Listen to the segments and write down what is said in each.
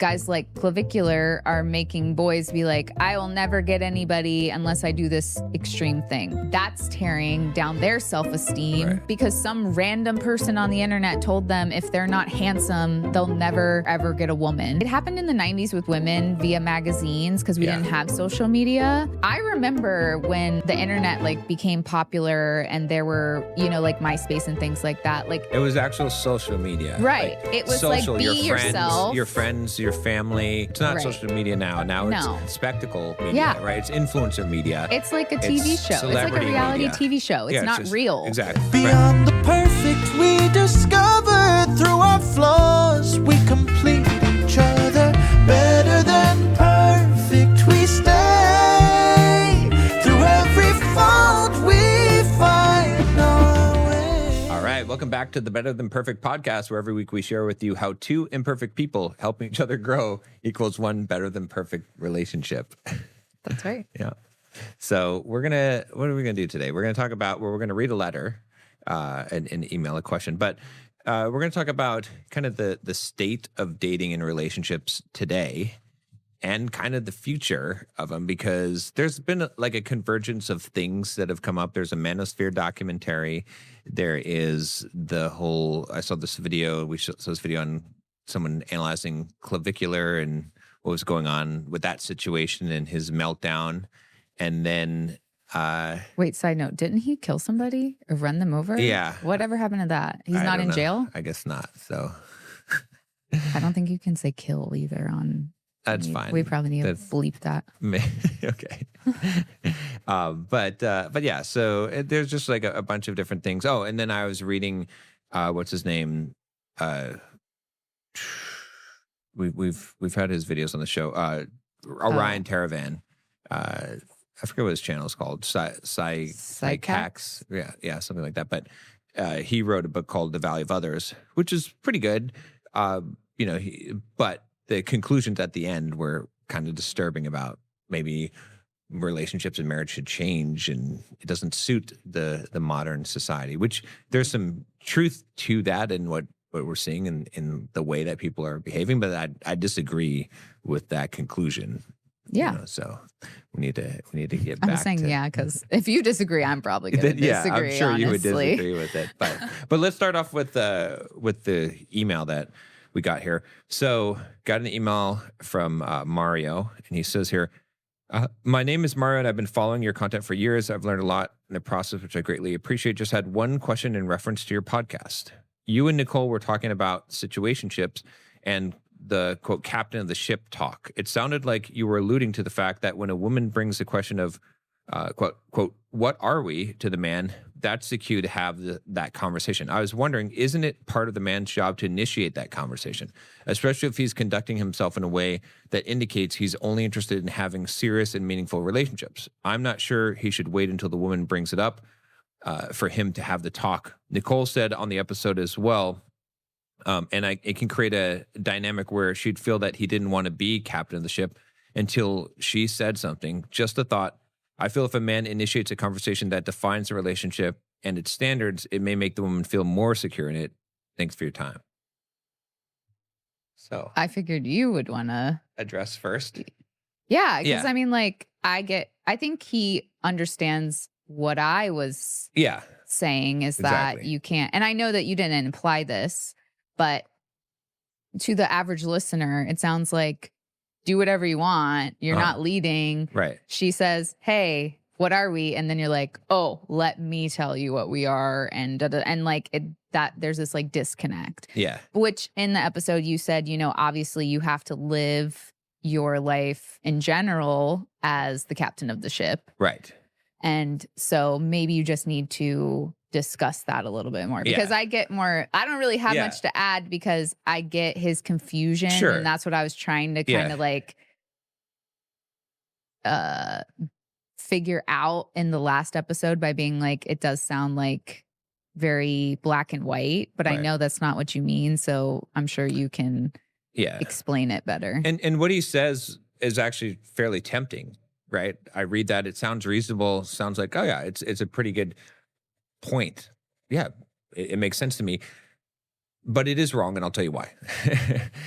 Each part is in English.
guys like Clavicular are making boys be like, I will never get anybody unless I do this extreme thing. That's tearing down their self-esteem because some random person on the internet told them if they're not handsome, they'll never ever get a woman. It happened in the 90s with women via magazines because we didn't have social media. I remember when the internet like became popular and there were, you know, like MySpace and things like that. Like it was actual social media. Right. Like, it was social, like be yourself. Your friends, your family. It's not social media now. Now it's spectacle media, right? It's influencer media. It's like a TV show. It's like a reality TV show. It's not real. Exactly. Beyond the perfect we discover through our flaws, we complete each other. Better than perfect we stay. Through every fault we find our way. All right, welcome back to the Better Than Perfect podcast, where every week we share with you how two imperfect people helping each other grow equals one better than perfect relationship. That's right. Yeah. So what are we gonna do today? We're gonna talk about, we're gonna read a letter, and email a question, but we're gonna talk about kind of the state of dating and relationships today, and kind of the future of them, because there's been like a convergence of things that have come up. There's a Manosphere documentary. There is the whole, I saw this video, we saw this video on someone analyzing Clavicular and what was going on with that situation and his meltdown. And then... wait, side note, didn't he kill somebody or run them over? Yeah. Whatever happened to that? He's not in jail? I guess not, so... I don't think you can say kill either on... That's fine. We probably need to bleep that. Okay. But yeah, so there's just like a bunch of different things. Oh, and then I was reading, what's his name? We've had his videos on the show. Orion Taravan. I forget what his channel is called. Psychax. Yeah, something like that. But he wrote a book called The Value of Others, which is pretty good. But the conclusions at the end were kind of disturbing about maybe relationships and marriage should change, and it doesn't suit the modern society, which there's some truth to that and what we're seeing in the way that people are behaving. But I disagree with that conclusion. Yeah. You know, so we need to get back. I'm saying because if you disagree, I'm probably going to disagree. I'm sure honestly. You would disagree with it. But let's start off with the email that we got here. So got an email from Mario, and he says here, my name is Mario, and I've been following your content for years. I've learned a lot in the process, which I greatly appreciate. Just had one question in reference to your podcast. You and Nicole were talking about situationships and the, quote, captain of the ship talk. It sounded like you were alluding to the fact that when a woman brings the question of, quote, what are we, to the man, that's the cue to have that conversation. I was wondering, isn't it part of the man's job to initiate that conversation, especially if he's conducting himself in a way that indicates he's only interested in having serious and meaningful relationships? I'm not sure he should wait until the woman brings it up for him to have the talk. Nicole said on the episode as well, it can create a dynamic where she'd feel that he didn't want to be captain of the ship until she said something. Just a thought. I feel if a man initiates a conversation that defines the relationship and its standards, it may make the woman feel more secure in it. Thanks for your time. So I figured you would want to address first. Yeah, because I mean, like, I think he understands what I was saying is that you can't, and I know that you didn't imply this, but to the average listener, it sounds like do whatever you want. You're not leading. Right. She says, hey, what are we? And then you're like, oh, let me tell you what we are. And like that there's this like disconnect. Yeah. Which in the episode you said, you know, obviously you have to live your life in general as the captain of the ship. Right. And so maybe you just need to discuss that a little bit more, because I don't really have much to add because I get his confusion. Sure. And that's what I was trying to kind of like figure out in the last episode by being like, it does sound like very black and white, but I know that's not what you mean. So I'm sure you can explain it better. And what he says is actually fairly tempting, right? I read that. It sounds reasonable. Sounds like, oh yeah, it's a pretty good point. Yeah, it makes sense to me. But it is wrong, and I'll tell you why.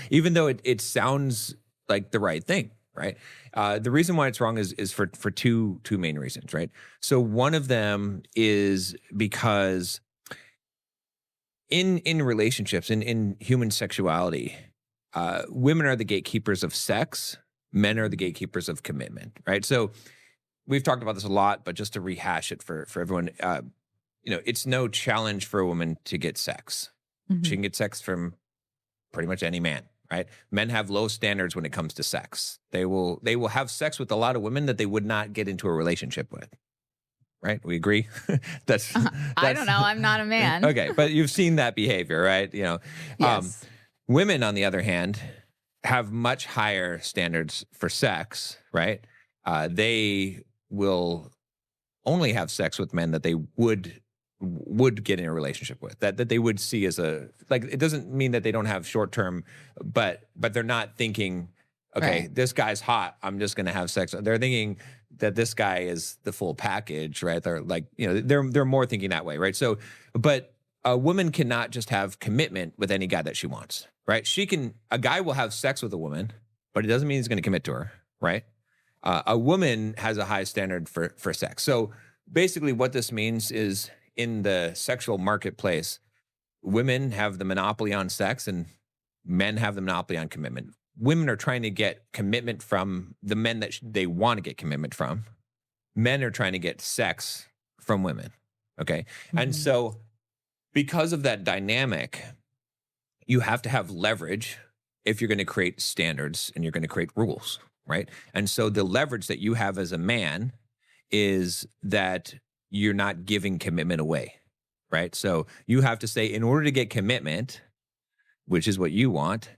Even though it sounds like the right thing, right? The reason why it's wrong is for two main reasons, right? So one of them is because in relationships, in human sexuality, women are the gatekeepers of sex, men are the gatekeepers of commitment, right? So we've talked about this a lot, but just to rehash it for everyone, it's no challenge for a woman to get sex. She can get sex from pretty much any man, right? Men have low standards when it comes to sex. They will have sex with a lot of women that they would not get into a relationship with. Right? We agree? That's I don't know. I'm not a man. Okay, but you've seen that behavior, right? Yes. Women, on the other hand, have much higher standards for sex, right? They will only have sex with men that they would get in a relationship with, that they would see as it doesn't mean that they don't have short term, but they're not thinking, okay, Right. This guy's hot, I'm just going to have sex. They're thinking that this guy is the full package, right? They're like, they're more thinking that way, right? So, but a woman cannot just have commitment with any guy that she wants, right? A guy will have sex with a woman, but it doesn't mean he's going to commit to her, right? A woman has a high standard for sex. So basically what this means is, in the sexual marketplace, women have the monopoly on sex and men have the monopoly on commitment. Women are trying to get commitment from the men that they want to get commitment from. Men are trying to get sex from women, okay? And so because of that dynamic, you have to have leverage if you're going to create standards and you're going to create rules, right? And so the leverage that you have as a man is that you're not giving commitment away, right? So you have to say, in order to get commitment, which is what you want,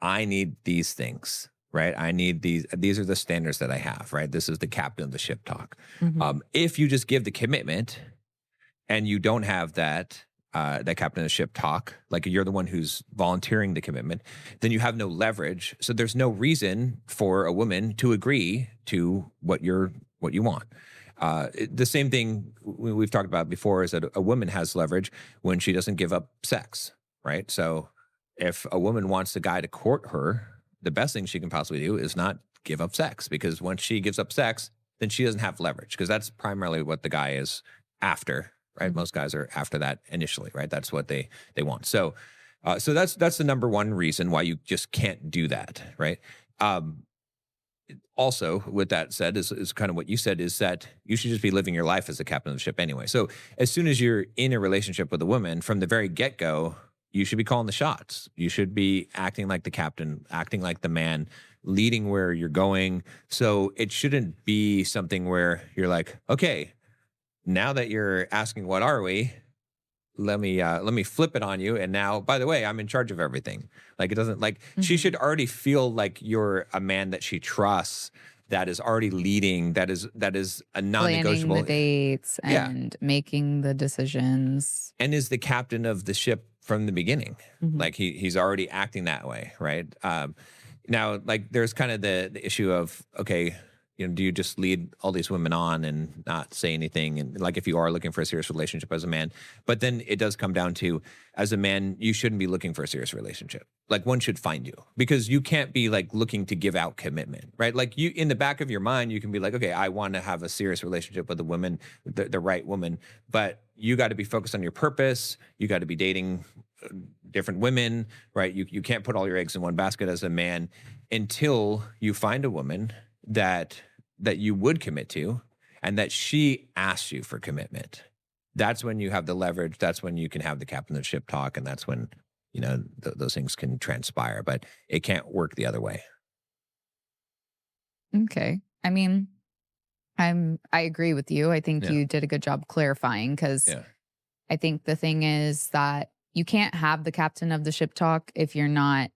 I need these things, right? I need these are the standards that I have, right? This is the captain of the ship talk. If you just give the commitment and you don't have that captain of the ship talk, like you're the one who's volunteering the commitment, then you have no leverage. So there's no reason for a woman to agree to what you want. The same thing we've talked about before is that a woman has leverage when she doesn't give up sex, right? So if a woman wants a guy to court her, the best thing she can possibly do is not give up sex, because once she gives up sex, then she doesn't have leverage, because that's primarily what the guy is after, right? Most guys are after that initially, right? That's what they want. So that's the number one reason why you just can't do that, right? Also, with that said, is kind of what you said, is that you should just be living your life as a captain of the ship anyway. So as soon as you're in a relationship with a woman, from the very get-go, you should be calling the shots. You should be acting like the captain, acting like the man, leading where you're going. So it shouldn't be something where you're like, okay, now that you're asking what are we, let me flip it on you, and now, by the way, I'm in charge of everything. Like, it doesn't, like, she should already feel like you're a man that she trusts, that is already leading, that is a non-negotiable. Planning the dates and making the decisions, and is the captain of the ship from the beginning. Like he's already acting that way, right? Now, like, there's kind of the issue of, okay, do you just lead all these women on and not say anything? And like, if you are looking for a serious relationship as a man, but then it does come down to, as a man, you shouldn't be looking for a serious relationship. Like, one should find you, because you can't be like looking to give out commitment, right? Like, you, in the back of your mind, you can be like, okay, I want to have a serious relationship with a woman, the right woman, but you got to be focused on your purpose. You got to be dating different women, right? You can't put all your eggs in one basket as a man until you find a woman that you would commit to, and that she asks you for commitment. That's when you have the leverage. That's when you can have the captain of the ship talk, and that's when those things can transpire. But it can't work the other way. Okay. I mean, I agree with you. I think you did a good job clarifying, because I think the thing is that you can't have the captain of the ship talk if you're not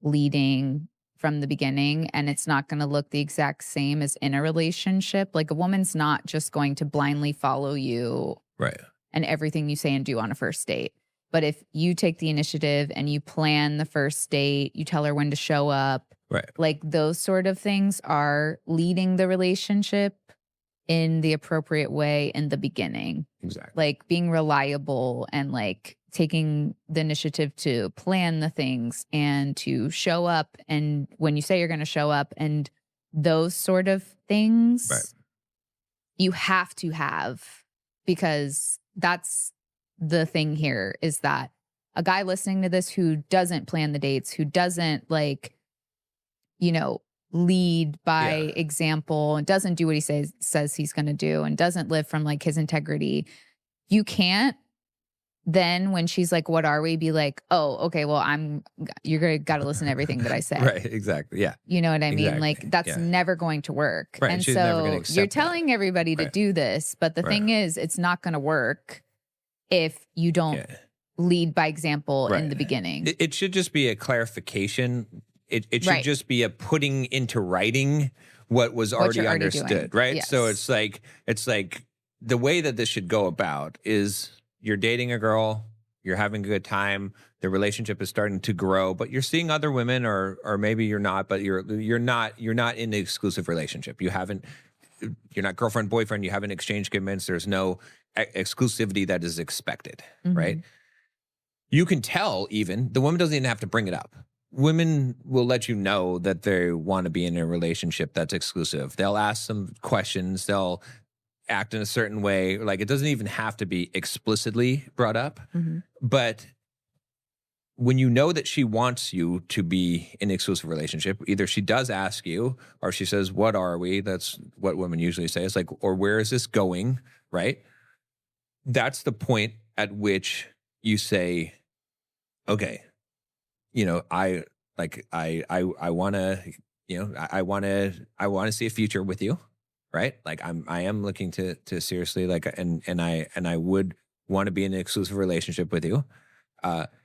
leading from the beginning, and it's not going to look the exact same as in a relationship. Like, a woman's not just going to blindly follow you, right, and everything you say and do on a first date. But if you take the initiative and you plan the first date, you tell her when to show up, right, like, those sort of things are leading the relationship in the appropriate way in the beginning. Exactly. Like being reliable and like taking the initiative to plan the things and to show up. And when you say you're going to show up and those sort of things, Right. you have to have, because that's the thing here is that a guy listening to this who doesn't plan the dates, who doesn't like, you know, lead by example and doesn't do what he says he's going to do and doesn't live from like his integrity, you can't then when she's like, what are we? Be like, oh, okay, well, you're got to listen to everything that I say. Right, exactly. Yeah. You know what I mean? Exactly. Like that's never going to work. Right. And She's never gonna so accept you're that. telling everybody to do this, but the thing is, it's not going to work if you don't lead by example in the beginning. It should just be a clarification. It should just be a putting into writing what was already understood, doing. right? Yes. So it's like the way that this should go about is you're dating a girl, you're having a good time, the relationship is starting to grow, but you're seeing other women, or maybe you're not, but you're not in an exclusive relationship. You're not girlfriend, boyfriend, you haven't exchanged commitments, there's no exclusivity that is expected, right? You can tell even, the woman doesn't even have to bring it up. Women will let you know that they want to be in a relationship that's exclusive. They'll ask some questions. They'll act in a certain way. Like it doesn't even have to be explicitly brought up. But when you know that she wants you to be in an exclusive relationship, either she does ask you or she says, what are we? That's what women usually say. It's like, or where is this going? Right? That's the point at which you say, okay, you know, I want to, you know, I want to see a future with you, right? Like I am looking to seriously like, and I would want to be in an exclusive relationship with you.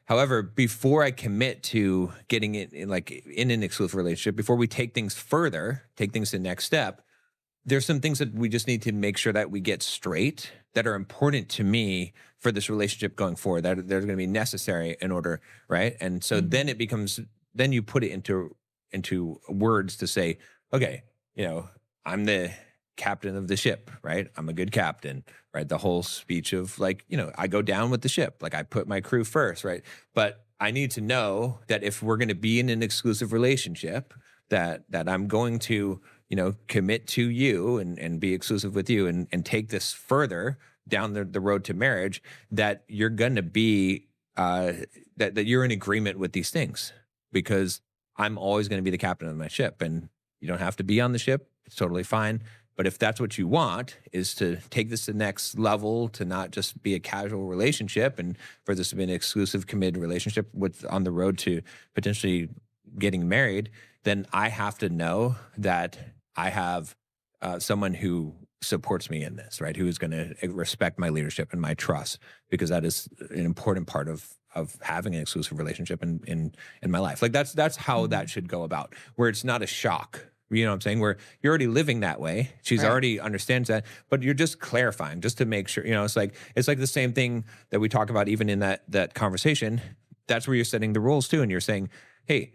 However, before I commit to getting it in an exclusive relationship, before we take things further, take things to the next step, there's some things that we just need to make sure that we get straight that are important to me for this relationship going forward, that they're going to be necessary in order, right? And so then it becomes, then you put it into words to say, okay, you know, I'm the captain of the ship, right? I'm a good captain, right? The whole speech of like, you know, I go down with the ship, like I put my crew first, right? But I need to know that if we're going to be in an exclusive relationship, that I'm going to, you know, commit to you and be exclusive with you and take this further down the road to marriage, that you're going to be, that you're in agreement with these things, because I'm always going to be the captain of my ship, and you don't have to be on the ship. It's totally fine. But if that's what you want, is to take this to the next level, to not just be a casual relationship, and for this to be an exclusive, committed relationship on the road to potentially getting married, then I have to know that I have someone who supports me in this, right? Who is going to respect my leadership and my trust, because that is an important part of having an exclusive relationship in my life. Like that's how that should go about, where it's not a shock. You know what I'm saying? Where you're already living that way. She's already understands that, but you're just clarifying just to make sure, you know, it's like the same thing that we talk about even in that conversation. That's where you're setting the rules too. And you're saying, hey,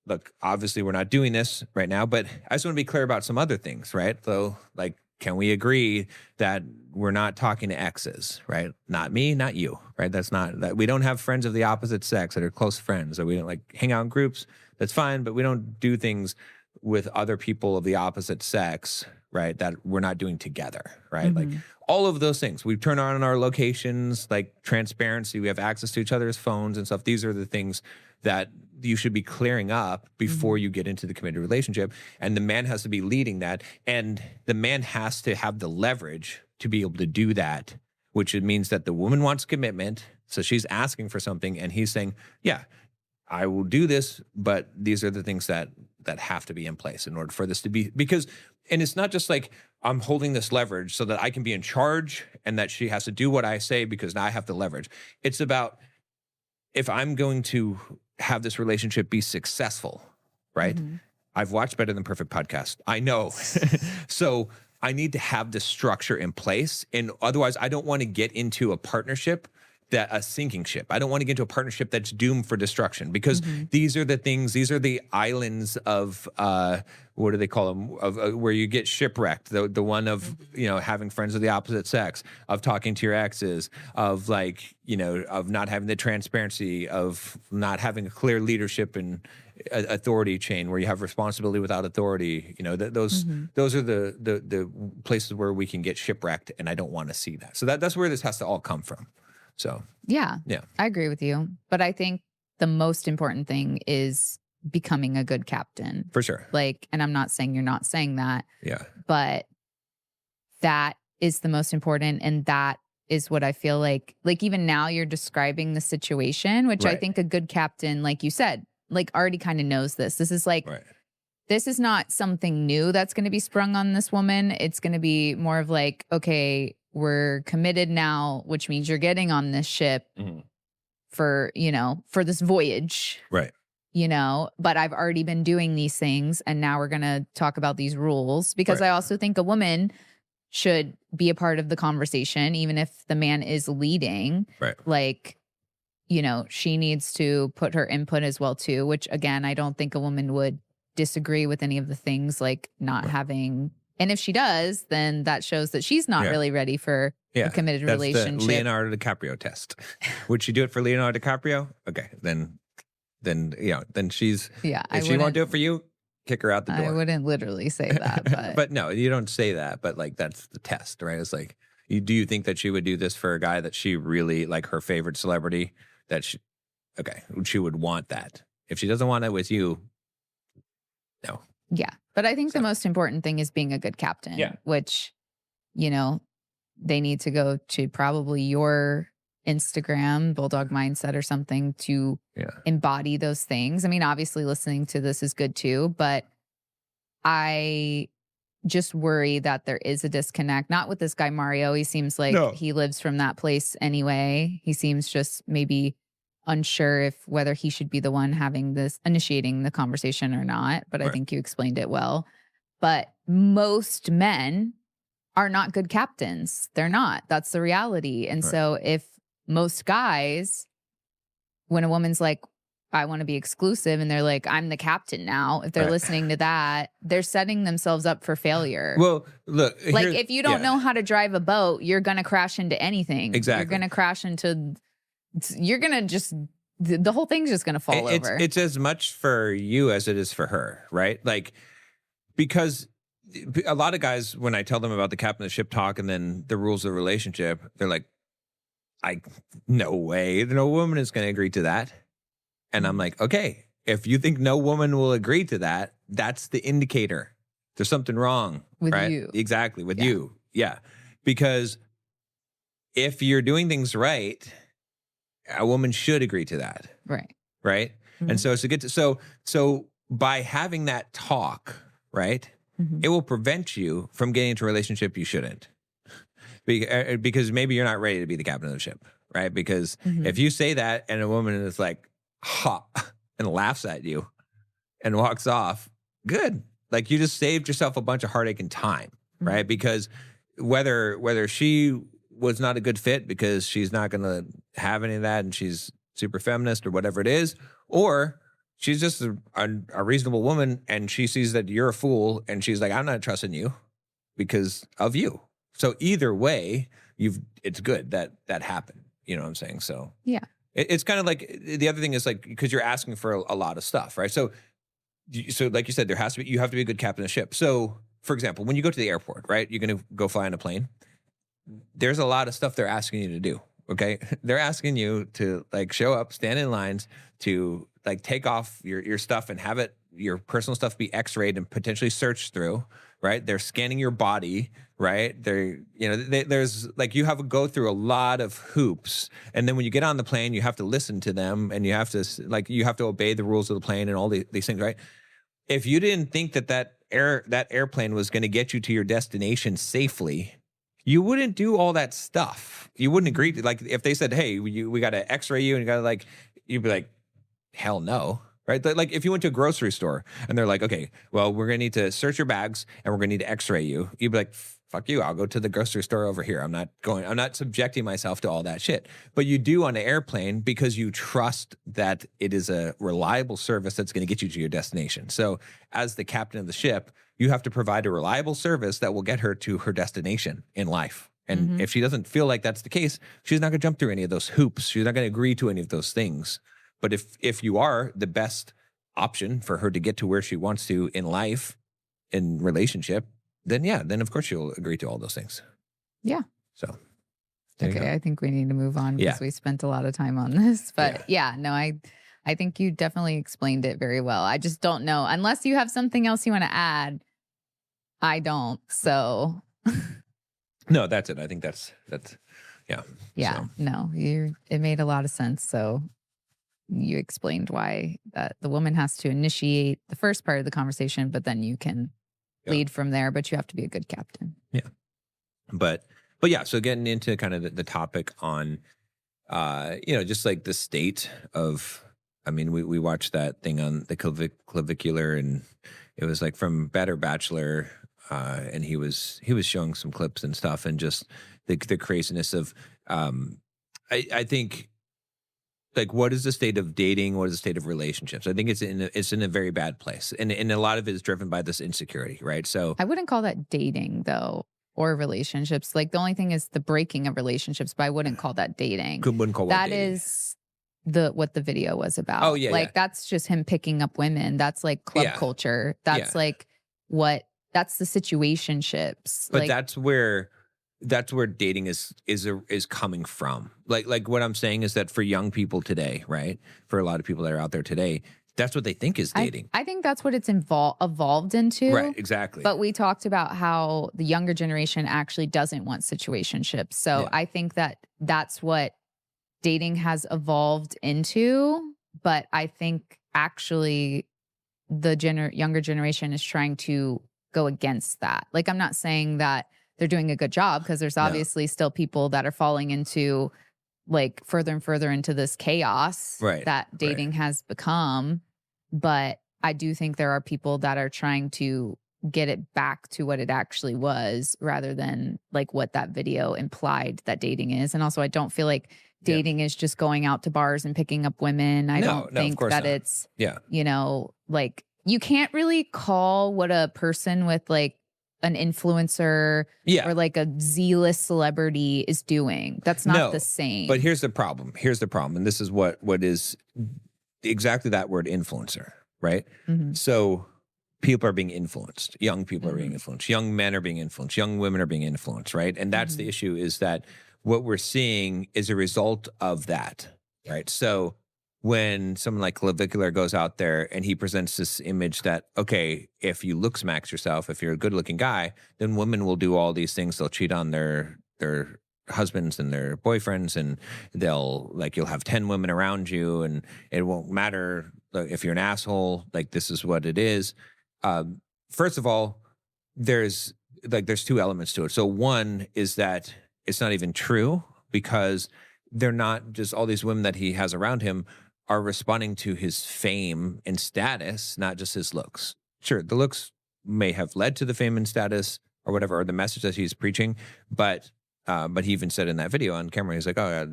look, obviously we're not doing this right now, but I just want to be clear about some other things, right? So like, can we agree that we're not talking to exes, right? Not me, not you, right? That's not that we don't have friends of the opposite sex that are close friends, or we don't like hang out in groups. That's fine, but we don't do things with other people of the opposite sex, right? That we're not doing together, right? Like all of those things. We turn on our locations, like transparency. We have access to each other's phones and stuff. These are the things that you should be clearing up before you get into the committed relationship. And the man has to be leading that. And the man has to have the leverage to be able to do that, which it means that the woman wants commitment. So she's asking for something and he's saying, yeah, I will do this, but these are the things that have to be in place in order for this to be, because, and it's not just like I'm holding this leverage so that I can be in charge and that she has to do what I say because now I have the leverage. It's about, if I'm going to have this relationship be successful, right? I've watched Better Than Perfect podcast. I know. So I need to have this structure in place. And otherwise I don't want to get into a partnership a sinking ship. I don't want to get into a partnership that's doomed for destruction, because these are the things, these are the islands of, what do they call them? Of where you get shipwrecked. The one of, having friends of the opposite sex, of talking to your exes, of like, of not having the transparency, of not having a clear leadership and authority chain where you have responsibility without authority. Those are the places where we can get shipwrecked, and I don't want to see that. So that's where this has to all come from. So yeah, I agree with you. But I think the most important thing is becoming a good captain. For sure. Like, and I'm not saying you're not saying that. Yeah. But that is the most important. And that is what I feel like even now you're describing the situation, which I think a good captain, like you said, like already kind of knows this. This is like, this is not something new that's going to be sprung on this woman. It's going to be more of like, okay, we're committed now, which means you're getting on this ship for, for this voyage. Right. But I've already been doing these things, and now we're going to talk about these rules, because I also think a woman should be a part of the conversation, even if the man is leading. Right. Like, she needs to put her input as well too, which again, I don't think a woman would disagree with any of the things, like not having. And if she does, then that shows that she's not really ready for a committed relationship. The Leonardo DiCaprio test. Would she do it for Leonardo DiCaprio? Okay, then she's. Yeah, if she won't do it for you, kick her out the door. I wouldn't literally say that, but but no, you don't say that. But like that's the test, right? It's like, do you think that she would do this for a guy that she really like, her favorite celebrity? She would want that. If she doesn't want it with you, no. Yeah. But I think the most important thing is being a good captain, which, they need to go to probably your Instagram, Bulldog Mindset or something, to embody those things. I mean, obviously listening to this is good too, but I just worry that there is a disconnect. Not with this guy, Mario. He seems like he lives from that place anyway. He seems just maybe unsure if whether he should be the one initiating the conversation or not. But I think you explained it well. But most men are not good captains. They're not. That's the reality. And so if most guys, when a woman's like, I want to be exclusive, and they're like, I'm the captain now, if they're listening to that, they're setting themselves up for failure. Well, look, like if you don't know how to drive a boat, you're going to crash into anything. Exactly. You're going to crash into, you're going to just, the whole thing's just going to fall over. It's as much for you as it is for her, right? Like, because a lot of guys, when I tell them about the captain of the ship talk and then the rules of the relationship, they're like, no way, no woman is going to agree to that. And I'm like, okay, if you think no woman will agree to that, that's the indicator. There's something wrong. With right? you. Exactly, with you. Yeah. Because if you're doing things right, a woman should agree to that. Right. Right? And so it's a good so by having that talk, right, it will prevent you from getting into a relationship you shouldn't. Because maybe you're not ready to be the captain of the ship, right? Because if you say that and a woman is like, ha, and laughs at you and walks off, good. Like you just saved yourself a bunch of heartache and time, right? Because whether she was not a good fit because she's not going to have any of that and she's super feminist or whatever it is, or she's just a reasonable woman and she sees that you're a fool and she's like, I'm not trusting you because of you. So either way, it's good that happened. You know what I'm saying? So yeah. It's kind of like the other thing is like, because you're asking for a lot of stuff, right? So like you said, you have to be a good captain of the ship. So for example, when you go to the airport, right, you're going to go fly on a plane. There's a lot of stuff they're asking you to do. Okay. They're asking you to like show up, stand in lines, to like take off your stuff and have your personal stuff be x-rayed and potentially searched through, right? They're scanning your body, right? There's like, you have to go through a lot of hoops. And then when you get on the plane, you have to listen to them and you have to obey the rules of the plane and all these things, right? If you didn't think that airplane was going to get you to your destination safely, you wouldn't do all that stuff. You wouldn't agree to, like, if they said, hey, we got to x-ray you and you got to like, you'd be like, hell no. Right? Like if you went to a grocery store and they're like, okay, well, we're going to need to search your bags and we're going to need to x-ray you. You'd be like, fuck you. I'll go to the grocery store over here. I'm not subjecting myself to all that shit. But you do on an airplane because you trust that it is a reliable service that's going to get you to your destination. So as the captain of the ship, you have to provide a reliable service that will get her to her destination in life. And if she doesn't feel like that's the case, she's not going to jump through any of those hoops. She's not going to agree to any of those things. But if you are the best option for her to get to where she wants to in life, in relationship, then of course she'll agree to all those things. Yeah. So. Okay, I think we need to move on because we spent a lot of time on this. But I think you definitely explained it very well. I just don't know. Unless you have something else you want to add, I don't. So. No, that's it. I think that's yeah. Yeah, so. No, it made a lot of sense. So you explained why that the woman has to initiate the first part of the conversation, but then you can lead from there, but you have to be a good captain. Yeah. But yeah, so getting into kind of the topic on, just like the state of, I mean, we watched that thing on the Clavicular, and it was like from Better Bachelor, and he was showing some clips and stuff, and just the craziness of, I think, like, what is the state of dating? What is the state of relationships? I think it's in a very bad place, and a lot of it is driven by this insecurity, right? So I wouldn't call that dating though, or relationships. Like the only thing is the breaking of relationships, but I wouldn't call that dating. Wouldn't call that dating. Is what the video was about. Oh yeah, like that's just him picking up women. That's like club culture. That's like that's the situationships. But like, that's where dating is coming from. Like what I'm saying is that for young people today, right? For a lot of people that are out there today, that's what they think is dating. I think that's what it's evolved into. Right, exactly. But we talked about how the younger generation actually doesn't want situationships. So I think that's what dating has evolved into. But I think actually the younger generation is trying to go against that. Like, I'm not saying that they're doing a good job, because there's obviously still people that are falling into like further and further into this chaos that dating has become. But I do think there are people that are trying to get it back to what it actually was, rather than like what that video implied that dating is. And also, I don't feel like dating is just going out to bars and picking up women. I don't think that it's, like, you can't really call what a person with like an influencer or like a Z-list celebrity is doing. That's not the same. But here's the problem. And this is what is exactly that word, influencer, right? Mm-hmm. So people are being influenced. Young people are being influenced. Young men are being influenced. Young women are being influenced, right? And that's the issue, is that what we're seeing is a result of that, right? So when someone like Clavicular goes out there and he presents this image that, okay, if you look smacks yourself, if you're a good looking guy, then women will do all these things. They'll cheat on their husbands and their boyfriends, and you'll have 10 women around you, and it won't matter if you're an asshole. Like, this is what it is. First of all, there's two elements to it. So one is that it's not even true, because they're not just all these women that he has around him are responding to his fame and status, not just his looks. Sure, the looks may have led to the fame and status or whatever, or the message that he's preaching, but he even said in that video on camera, he's like, oh,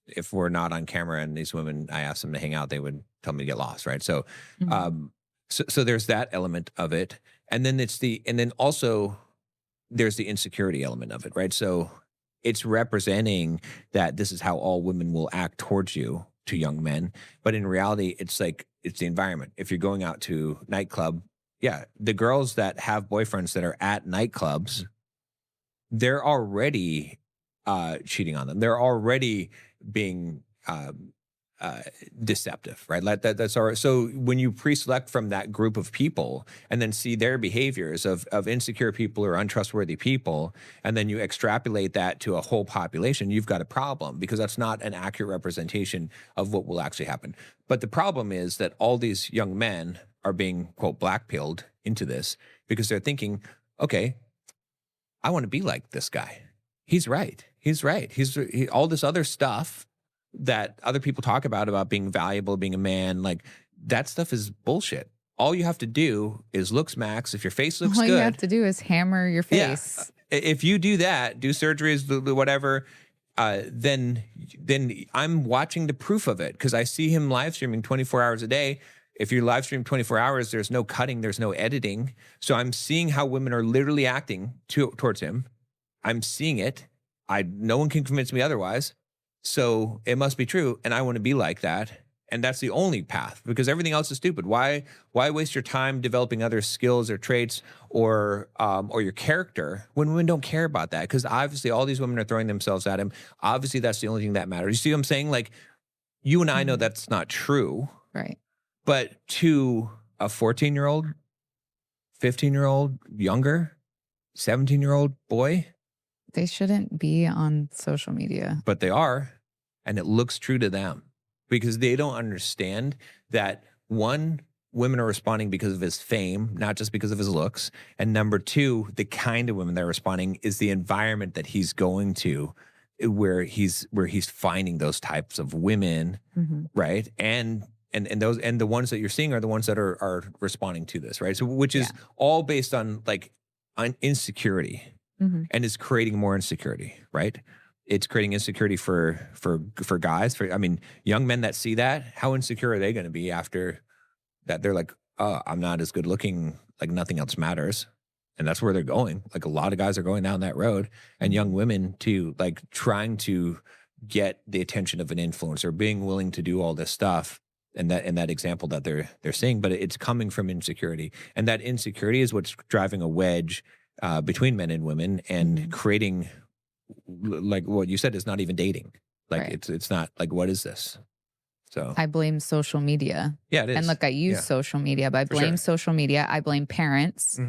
if we're not on camera and these women, I asked them to hang out, they would tell me to get lost, right? So, so there's that element of it, and then also there's the insecurity element of it, right? So it's representing that this is how all women will act towards you, to young men. But in reality, it's like, it's the environment. If you're going out to nightclub, the girls that have boyfriends that are at nightclubs, they're already cheating on them. They're already being deceptive, right? That's all right. So when you pre-select from that group of people and then see their behaviors of insecure people or untrustworthy people, and then you extrapolate that to a whole population, you've got a problem, because that's not an accurate representation of what will actually happen. But the problem is that all these young men are being, quote, blackpilled into this, because they're thinking, okay, I want to be like this guy. He's right. All this other stuff that other people talk about being valuable, being a man, like, that stuff is bullshit. All you have to do is look smacks. If your face looks good. All you have to do is hammer your face. If you do that, do surgeries, whatever, then I'm watching the proof of it because I see him live streaming 24 hours a day. If you live stream 24 hours, there's no cutting, there's no editing. So I'm seeing how women are literally acting towards him. I'm seeing it. No one can convince me otherwise. So it must be true. And I want to be like that. And that's the only path because everything else is stupid. Why waste your time developing other skills or traits or your character when women don't care about that? Because obviously all these women are throwing themselves at him. Obviously that's the only thing that matters. You see what I'm saying? Like you and I know that's not true. Right. But to a 14-year-old, 15-year-old, younger, 17-year-old boy. They shouldn't be on social media. But they are. And it looks true to them. Because they don't understand that, one, women are responding because of his fame, not just because of his looks. And number two, the kind of women that are responding is the environment that he's going to, where he's finding those types of women, right? And the ones that you're seeing are the ones that are responding to this, right? So which is all based on on insecurity, and is creating more insecurity, right? It's creating insecurity for guys. Young men that see that, how insecure are they going to be after that? They're like, oh, I'm not as good looking. Like nothing else matters. And that's where they're going. Like a lot of guys are going down that road, and young women too, like trying to get the attention of an influencer, being willing to do all this stuff. And that example that they're seeing, but it's coming from insecurity. And that insecurity is what's driving a wedge between men and women and creating, like what you said, is not even dating. Like it's not like, what is this? So I blame social media. Yeah, it is. And look, I use social media, but I blame social media. I blame parents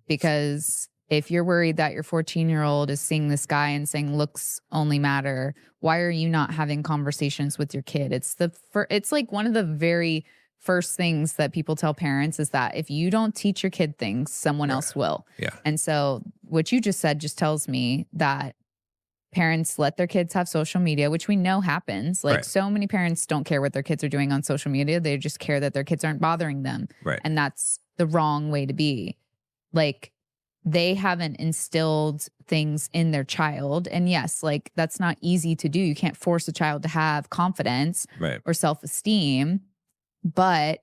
because if you're worried that your 14-year-old is seeing this guy and saying looks only matter, why are you not having conversations with your kid? It's like one of the very first things that people tell parents is that if you don't teach your kid things, someone else will. Yeah. And so what you just said just tells me that parents let their kids have social media, which we know happens. Like so many parents don't care what their kids are doing on social media. They just care that their kids aren't bothering them. Right. And that's the wrong way to be. Like they haven't instilled things in their child. And yes, like that's not easy to do. You can't force a child to have confidence or self-esteem. But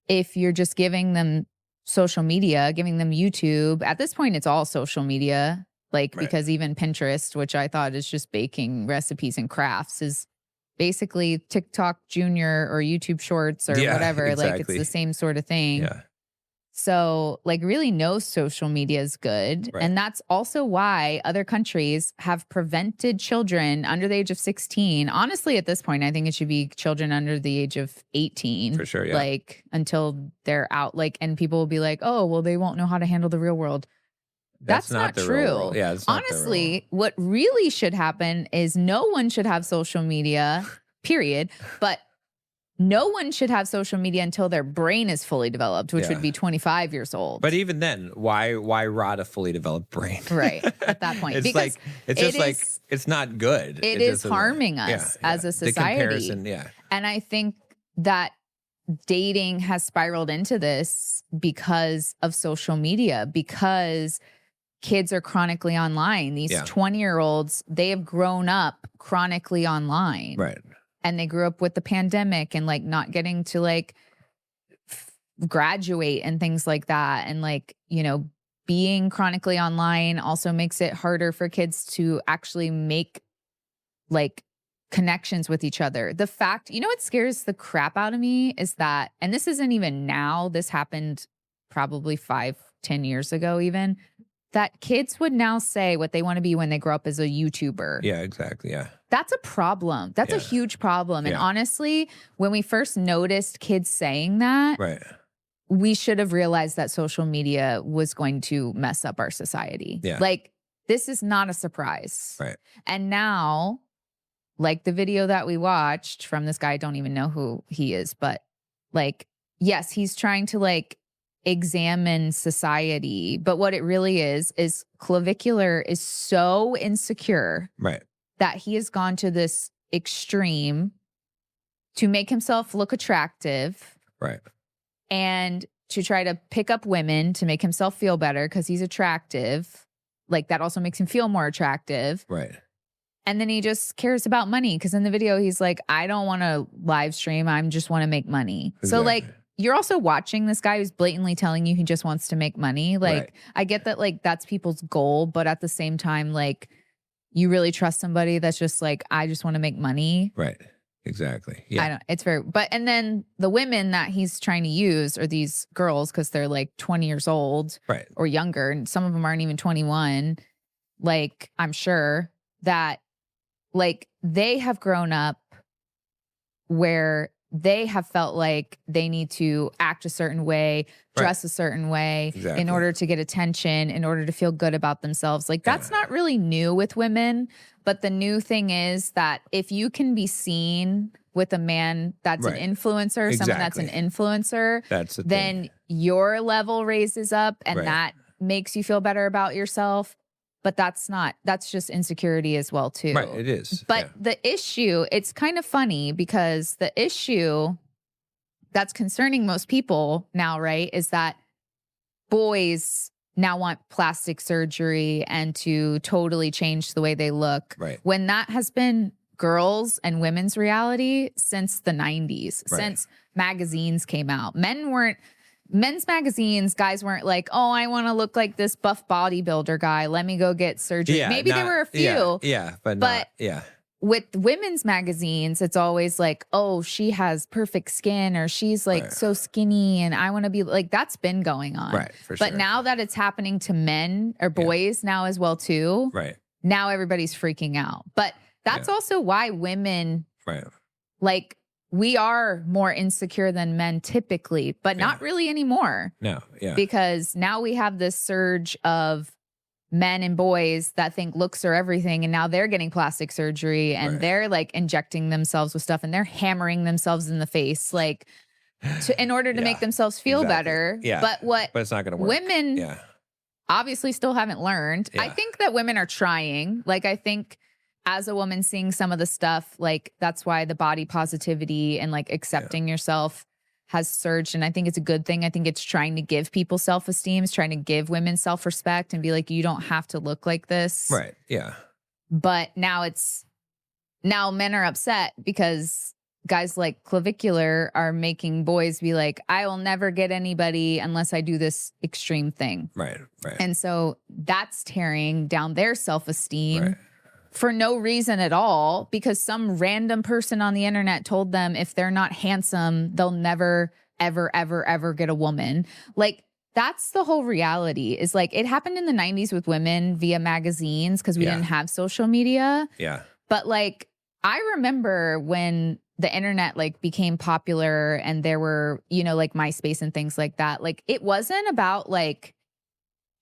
if you're just giving them social media, giving them YouTube, at this point, it's all social media. Like, because even Pinterest, which I thought is just baking recipes and crafts, is basically TikTok Junior or YouTube Shorts or whatever. Exactly. Like, it's the same sort of thing. Yeah. So, like, really no social media is good. Right. And that's also why other countries have prevented children under the age of 16. Honestly, at this point, I think it should be children under the age of 18. For sure, yeah. Like, until they're out. Like, and people will be like, oh, well, they won't know how to handle the real world. That's not true. Yeah, it's not honestly, what really should happen is no one should have social media, period. But no one should have social media until their brain is fully developed, which would be 25 years old. But even then, why rot a fully developed brain? Right, at that point. It's because it's not good. It is harming us as a society. The comparison, And I think that dating has spiraled into this because of social media, because kids are chronically online. These 20-year-olds, they have grown up chronically online. Right. And they grew up with the pandemic and like not getting to like graduate and things like that. And like, you know, being chronically online also makes it harder for kids to actually make like connections with each other. The fact, you know, what scares the crap out of me is that, and this isn't even now, this happened probably 5-10 years ago even, that kids would now say what they want to be when they grow up as a YouTuber. Yeah, exactly. Yeah. That's a problem. That's a huge problem. And honestly, when we first noticed kids saying that, we should have realized that social media was going to mess up our society. Yeah. Like, this is not a surprise. Right. And now, like the video that we watched from this guy, I don't even know who he is, but like, yes, he's trying to like examine society, but what it really is Clavicular is so insecure that he has gone to this extreme to make himself look attractive and to try to pick up women to make himself feel better because he's attractive like that also makes him feel more attractive. Right. And then he just cares about money because in the video he's like, I don't want to live stream. I just want to make money. Exactly. So like you're also watching this guy who's blatantly telling you he just wants to make money. Like I get that like that's people's goal, but at the same time, like you really trust somebody that's just like, I just want to make money. Right. Exactly. Yeah. I don't, it's very, but, and then the women that he's trying to use are these girls because they're like 20 years old or younger. And some of them aren't even 21. Like, I'm sure that like they have grown up where they have felt like they need to act a certain way, dress a certain way in order to get attention, in order to feel good about themselves. Like that's not really new with women. But the new thing is that if you can be seen with a man that's an influencer, someone that's an influencer, then your level raises up and that makes you feel better about yourself. But that's just insecurity as well too. Right, it is. But the issue, it's kind of funny because the issue that's concerning most people now, right, is that boys now want plastic surgery and to totally change the way they look. Right. When that has been girls' and women's reality since the 90s, since magazines came out. Men's magazines, guys weren't like, oh, I want to look like this buff bodybuilder guy. Let me go get surgery. Yeah, Maybe there were a few. But with women's magazines, it's always like, oh, she has perfect skin or she's like so skinny and I want to be like, that's been going on. Right, for but sure. now that it's happening to men or boys now as well too. Right. Now everybody's freaking out. But that's also why women like we are more insecure than men typically, but not really anymore. No, because now we have this surge of men and boys that think looks are everything, and now they're getting plastic surgery and they're like injecting themselves with stuff and they're hammering themselves in the face like in order to make themselves feel better. Yeah. But it's not going to work. Women obviously still haven't learned. I think that women are trying. Like I think as a woman seeing some of the stuff, like that's why the body positivity and like accepting yourself has surged. And I think it's a good thing. I think it's trying to give people self-esteem. It's trying to give women self-respect and be like, you don't have to look like this. Right. Yeah. But now men are upset because guys like Clavicular are making boys be like, I will never get anybody unless I do this extreme thing. Right. Right. And so that's tearing down their self-esteem. For no reason at all, because some random person on the internet told them if they're not handsome, they'll never, ever, ever, ever get a woman. Like, that's the whole reality is like it happened in the 90s with women via magazines because we didn't have social media. Yeah. But like, I remember when the internet like became popular and there were, you know, like MySpace and things like that. Like, it wasn't about like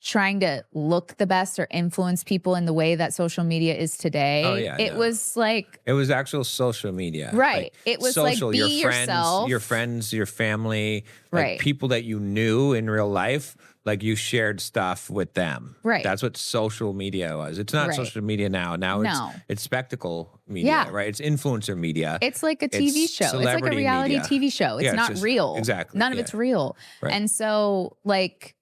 trying to look the best or influence people in the way that social media is today. Oh, yeah, it was like it was actual social media. Right. Like, it was social, like be yourself. Your friends, your family, like people that you knew in real life, like you shared stuff with them. Right. That's what social media was. It's not social media now. Now it's spectacle media, right? It's influencer media. It's like a TV show. It's like a reality TV show. It's not real. Exactly. None of it's real. Right. And so like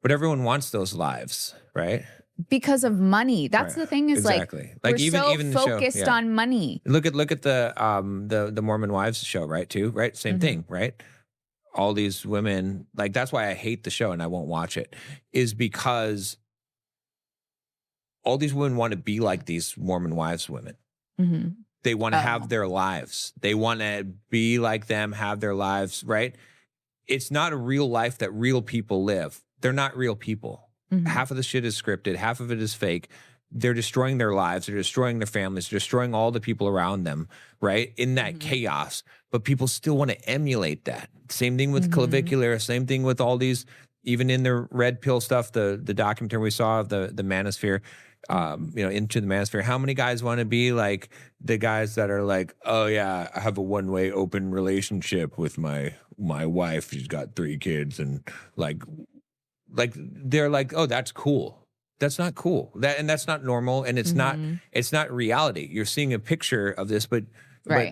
but everyone wants those lives, right? Because of money. That's the thing is like we're even focused on money. Look at the Mormon Wives show, right? Too, right? Same thing, right? All these women, like that's why I hate the show and I won't watch it, is because all these women want to be like these Mormon Wives women. They want to have their lives. They want to be like them, have their lives, right? It's not a real life that real people live. They're not real people. Half of the shit is scripted. Half of it is fake. They're destroying their lives. They're destroying their families. They're destroying all the people around them, right? In that chaos. But people still want to emulate that. Same thing with Clavicular. Same thing with all these, even in the red pill stuff, the documentary we saw of the Manosphere, into the Manosphere. How many guys want to be like the guys that are like, oh yeah, I have a one-way open relationship with my wife. She's got 3 kids and like they're like, oh, that's cool. That's not cool. That's not normal, and it's not reality. You're seeing a picture of this, but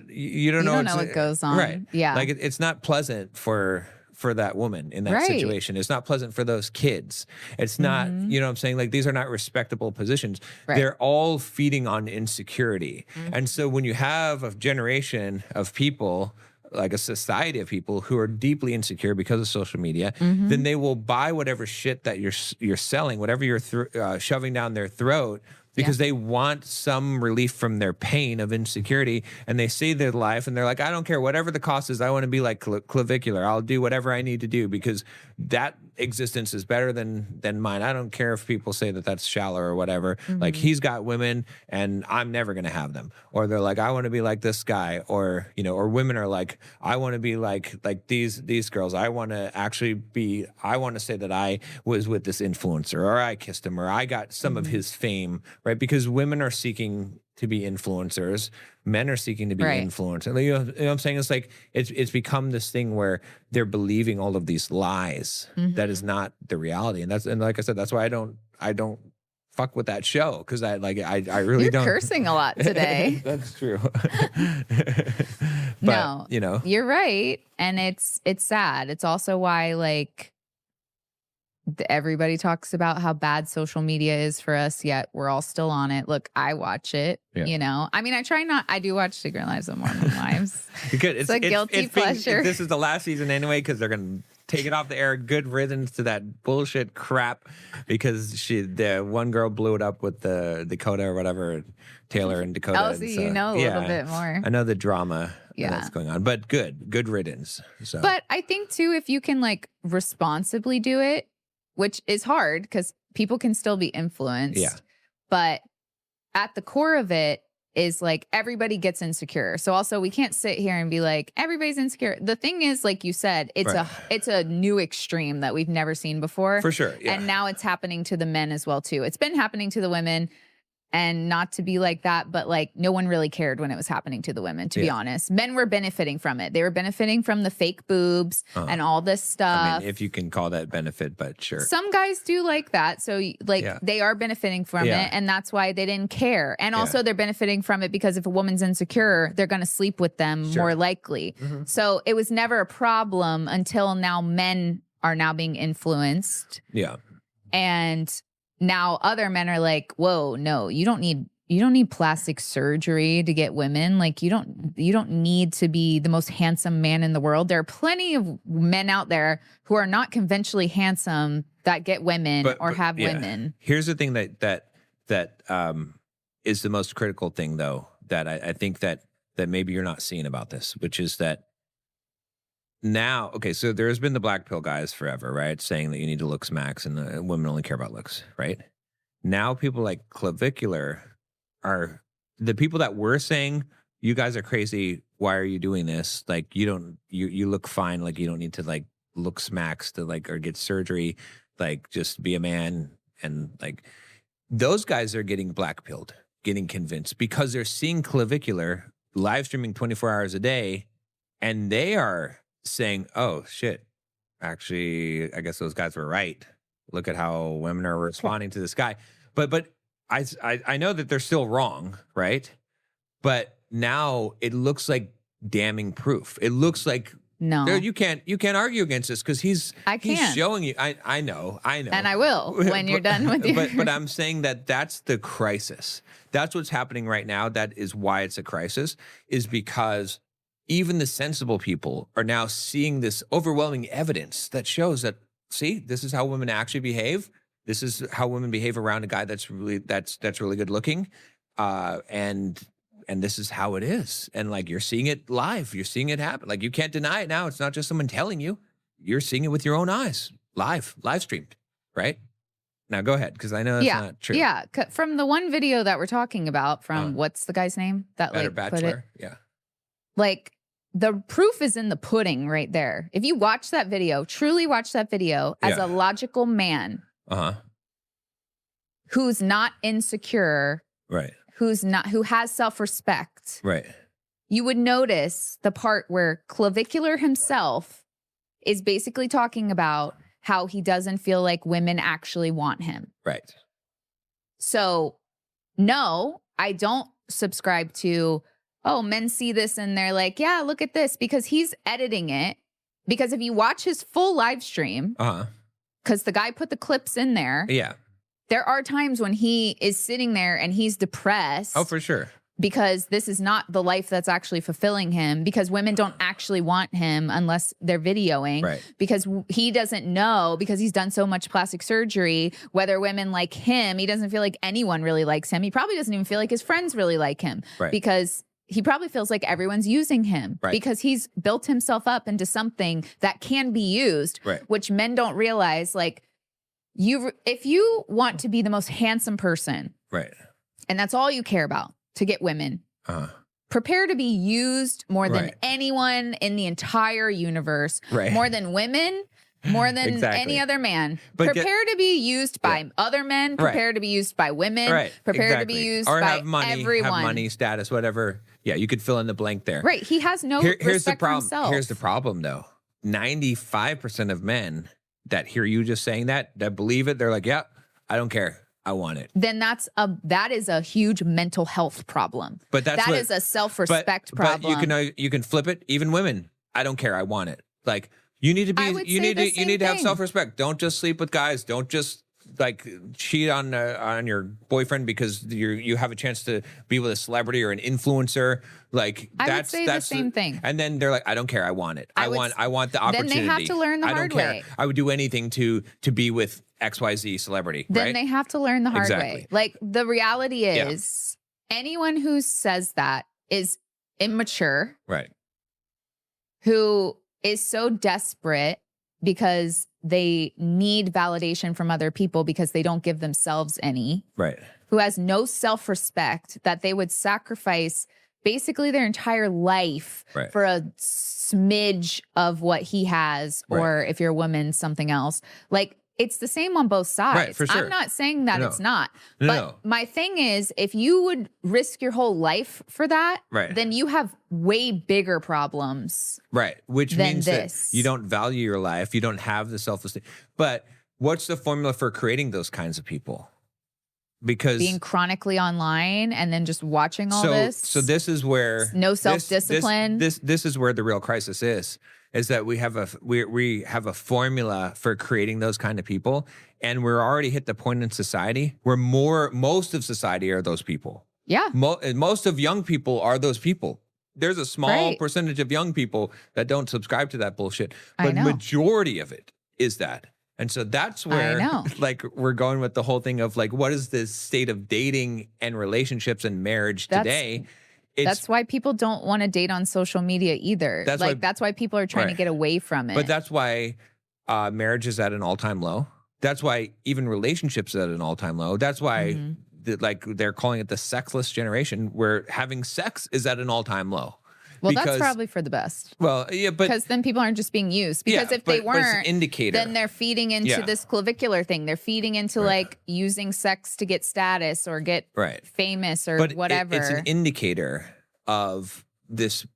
you don't know what goes on. Right. Yeah. Like it's not pleasant for for that woman in that situation. It's not pleasant for those kids. It's not, you know what I'm saying? Like, these are not respectable positions. They're all feeding on insecurity. And so when you have a generation of people, like a society of people who are deeply insecure because of social media, then they will buy whatever shit that you're selling, whatever you're shoving down their throat, because they want some relief from their pain of insecurity. And they see their life and they're like, I don't care, whatever the cost is, I want to be like Clavicular. I'll do whatever I need to do because that existence is better than mine. I don't care if people say that that's shallow or whatever. Like, he's got women and I'm never going to have them. Or they're like, I want to be like this guy. Or, you know, or women are like, I want to be like these girls. I want to say that I was with this influencer, or I kissed him, or I got some of his fame, right? Because women are seeking to be influencers, men are seeking to be influencers. You know what I'm saying? It's like it's become this thing where they're believing all of these lies that is not the reality. And like I said, that's why I don't fuck with that show, because I really You're don't. cursing a lot today. That's true. But, no, you know, you're right, and it's sad. It's also why, like, everybody talks about how bad social media is for us, yet we're all still on it. Look, I watch it, you know. I mean, I do watch Secret Lives of Mormon Wives. It's a guilty pleasure. This is the last season anyway, because they're going to take it off the air. Good riddance to that bullshit crap, because the one girl blew it up with the Dakota or whatever, Taylor and Dakota. Oh, so you know a little bit more. I know the drama that's going on, but good riddance. So. But I think too, if you can like responsibly do it, which is hard because people can still be influenced. Yeah. But at the core of it is like everybody gets insecure. So also we can't sit here and be like, everybody's insecure. The thing is, like you said, it's a new extreme that we've never seen before. For sure. Yeah. And now it's happening to the men as well too. It's been happening to the women. And not to be like that, but like no one really cared when it was happening to the women, to be honest. Men were benefiting from it. They were benefiting from the fake boobs and all this stuff. I mean, if you can call that benefit, but sure. Some guys do like that. So like they are benefiting from it, and that's why they didn't care. And also they're benefiting from it because if a woman's insecure, they're going to sleep with them more likely. So it was never a problem until now men are now being influenced. Yeah. And now other men are like, whoa, no, you don't need plastic surgery to get women. Like you don't need to be the most handsome man in the world. There are plenty of men out there who are not conventionally handsome that get women or have women. Here's the thing that is the most critical thing though, that I think that maybe you're not seeing about this, which is that now, okay, so there's been the black pill guys forever, right? Saying that you need to looks max and women only care about looks, right? Now people like Clavicular are the people that were saying, you guys are crazy. Why are you doing this? Like, you look fine. Like, you don't need to like looks max to like, or get surgery, like just be a man. And like, those guys are getting black pilled, getting convinced because they're seeing Clavicular live streaming 24 hours a day. And they are saying, oh shit, actually, I guess those guys were right. Look at how women are responding to this guy. But I know that they're still wrong, right? But now it looks like damning proof. It looks like you can't argue against this because he's showing you. I know, and I will when you're done with your. But I'm saying that's the crisis. That's what's happening right now. That is why it's a crisis, is because even the sensible people are now seeing this overwhelming evidence that shows that, see, this is how women actually behave. This is how women behave around a guy that's really good looking. And this is how it is. And like, you're seeing it live. You're seeing it happen. Like, you can't deny it now. It's not just someone telling you. You're seeing it with your own eyes, live streamed, right? Now go ahead, because I know that's not true. Yeah, from the one video that we're talking about, from what's the guy's name? That Better like Bachelor? put it, yeah. Like, the proof is in the pudding right there. If you watch that video, truly watch that video as a logical man who's not insecure, right? Who has self-respect, right? You would notice the part where Clavicular himself is basically talking about how he doesn't feel like women actually want him. Right. So, no, I don't subscribe to, oh, men see this and they're like, yeah, look at this, because he's editing it Because if you watch his full live stream, because the guy put the clips in there, there are times when he is sitting there and he's depressed. Oh, for sure. Because this is not the life that's actually fulfilling him, because women don't actually want him unless they're videoing, right. Because he doesn't know, because he's done so much plastic surgery, whether women like him. He doesn't feel like anyone really likes him. He probably doesn't even feel like his friends really like him, right. Because he probably feels like everyone's using him, right. Because he's built himself up into something that can be used, right. Which men don't realize. Like, if you want to be the most handsome person, right, and that's all you care about, to get women, prepare to be used more than anyone in the entire universe, more than women, more than any other man. But prepare to be used by other men, prepare to be used by women, prepare to be used by have money, everyone. Have money, status, whatever. Yeah, you could fill in the blank there. Right. He has no respect for himself. Here's the problem, though. 95% of men that hear you just saying that believe it, they're like, yeah, I don't care. I want it. Then that is a huge mental health problem. But that is a self-respect problem. But you can flip it. Even women, I don't care. I want it. Like, you need to be. You need to have self-respect. Don't just sleep with guys. Don't just like cheat on your boyfriend because you have a chance to be with a celebrity or an influencer. Like, that's the same thing. And then they're like, I don't care. I want it. I want the opportunity. Then they have to learn the hard way. I would do anything to be with XYZ celebrity. Then they have to learn the hard way. Like, the reality is, anyone who says that is immature. Right. Who is so desperate because they need validation from other people because they don't give themselves any. Right. Who has no self-respect that they would sacrifice basically their entire life for a smidge of what he has, or if you're a woman, something else. Like, it's the same on both sides. Right, for sure. I'm not saying that it's not. But my thing is, if you would risk your whole life for that, then you have way bigger problems. Right. Which means that you don't value your life. You don't have the self-esteem. But what's the formula for creating those kinds of people? Because being chronically online and then just watching all this. So this is where no self-discipline. This is where the real crisis is that we have a formula for creating those kind of people, and we're already hit the point in society where most of society are those people. Yeah. Most of young people are those people. There's a small percentage of young people that don't subscribe to that bullshit, but majority of it is that. And so that's where like we're going with the whole thing of like, what is the state of dating and relationships and marriage today? That's why people don't want to date on social media either. That's why people are trying to get away from it. But that's why marriage is at an all-time low. That's why even relationships are at an all-time low. That's why they're calling it the sexless generation, where having sex is at an all-time low. Well, that's probably for the best. Well, yeah, but because then people aren't just being used. Because if they weren't, it's an indicator. Then they're feeding into this clavicular thing. They're feeding into like using sex to get status or get famous or whatever. It's an indicator of this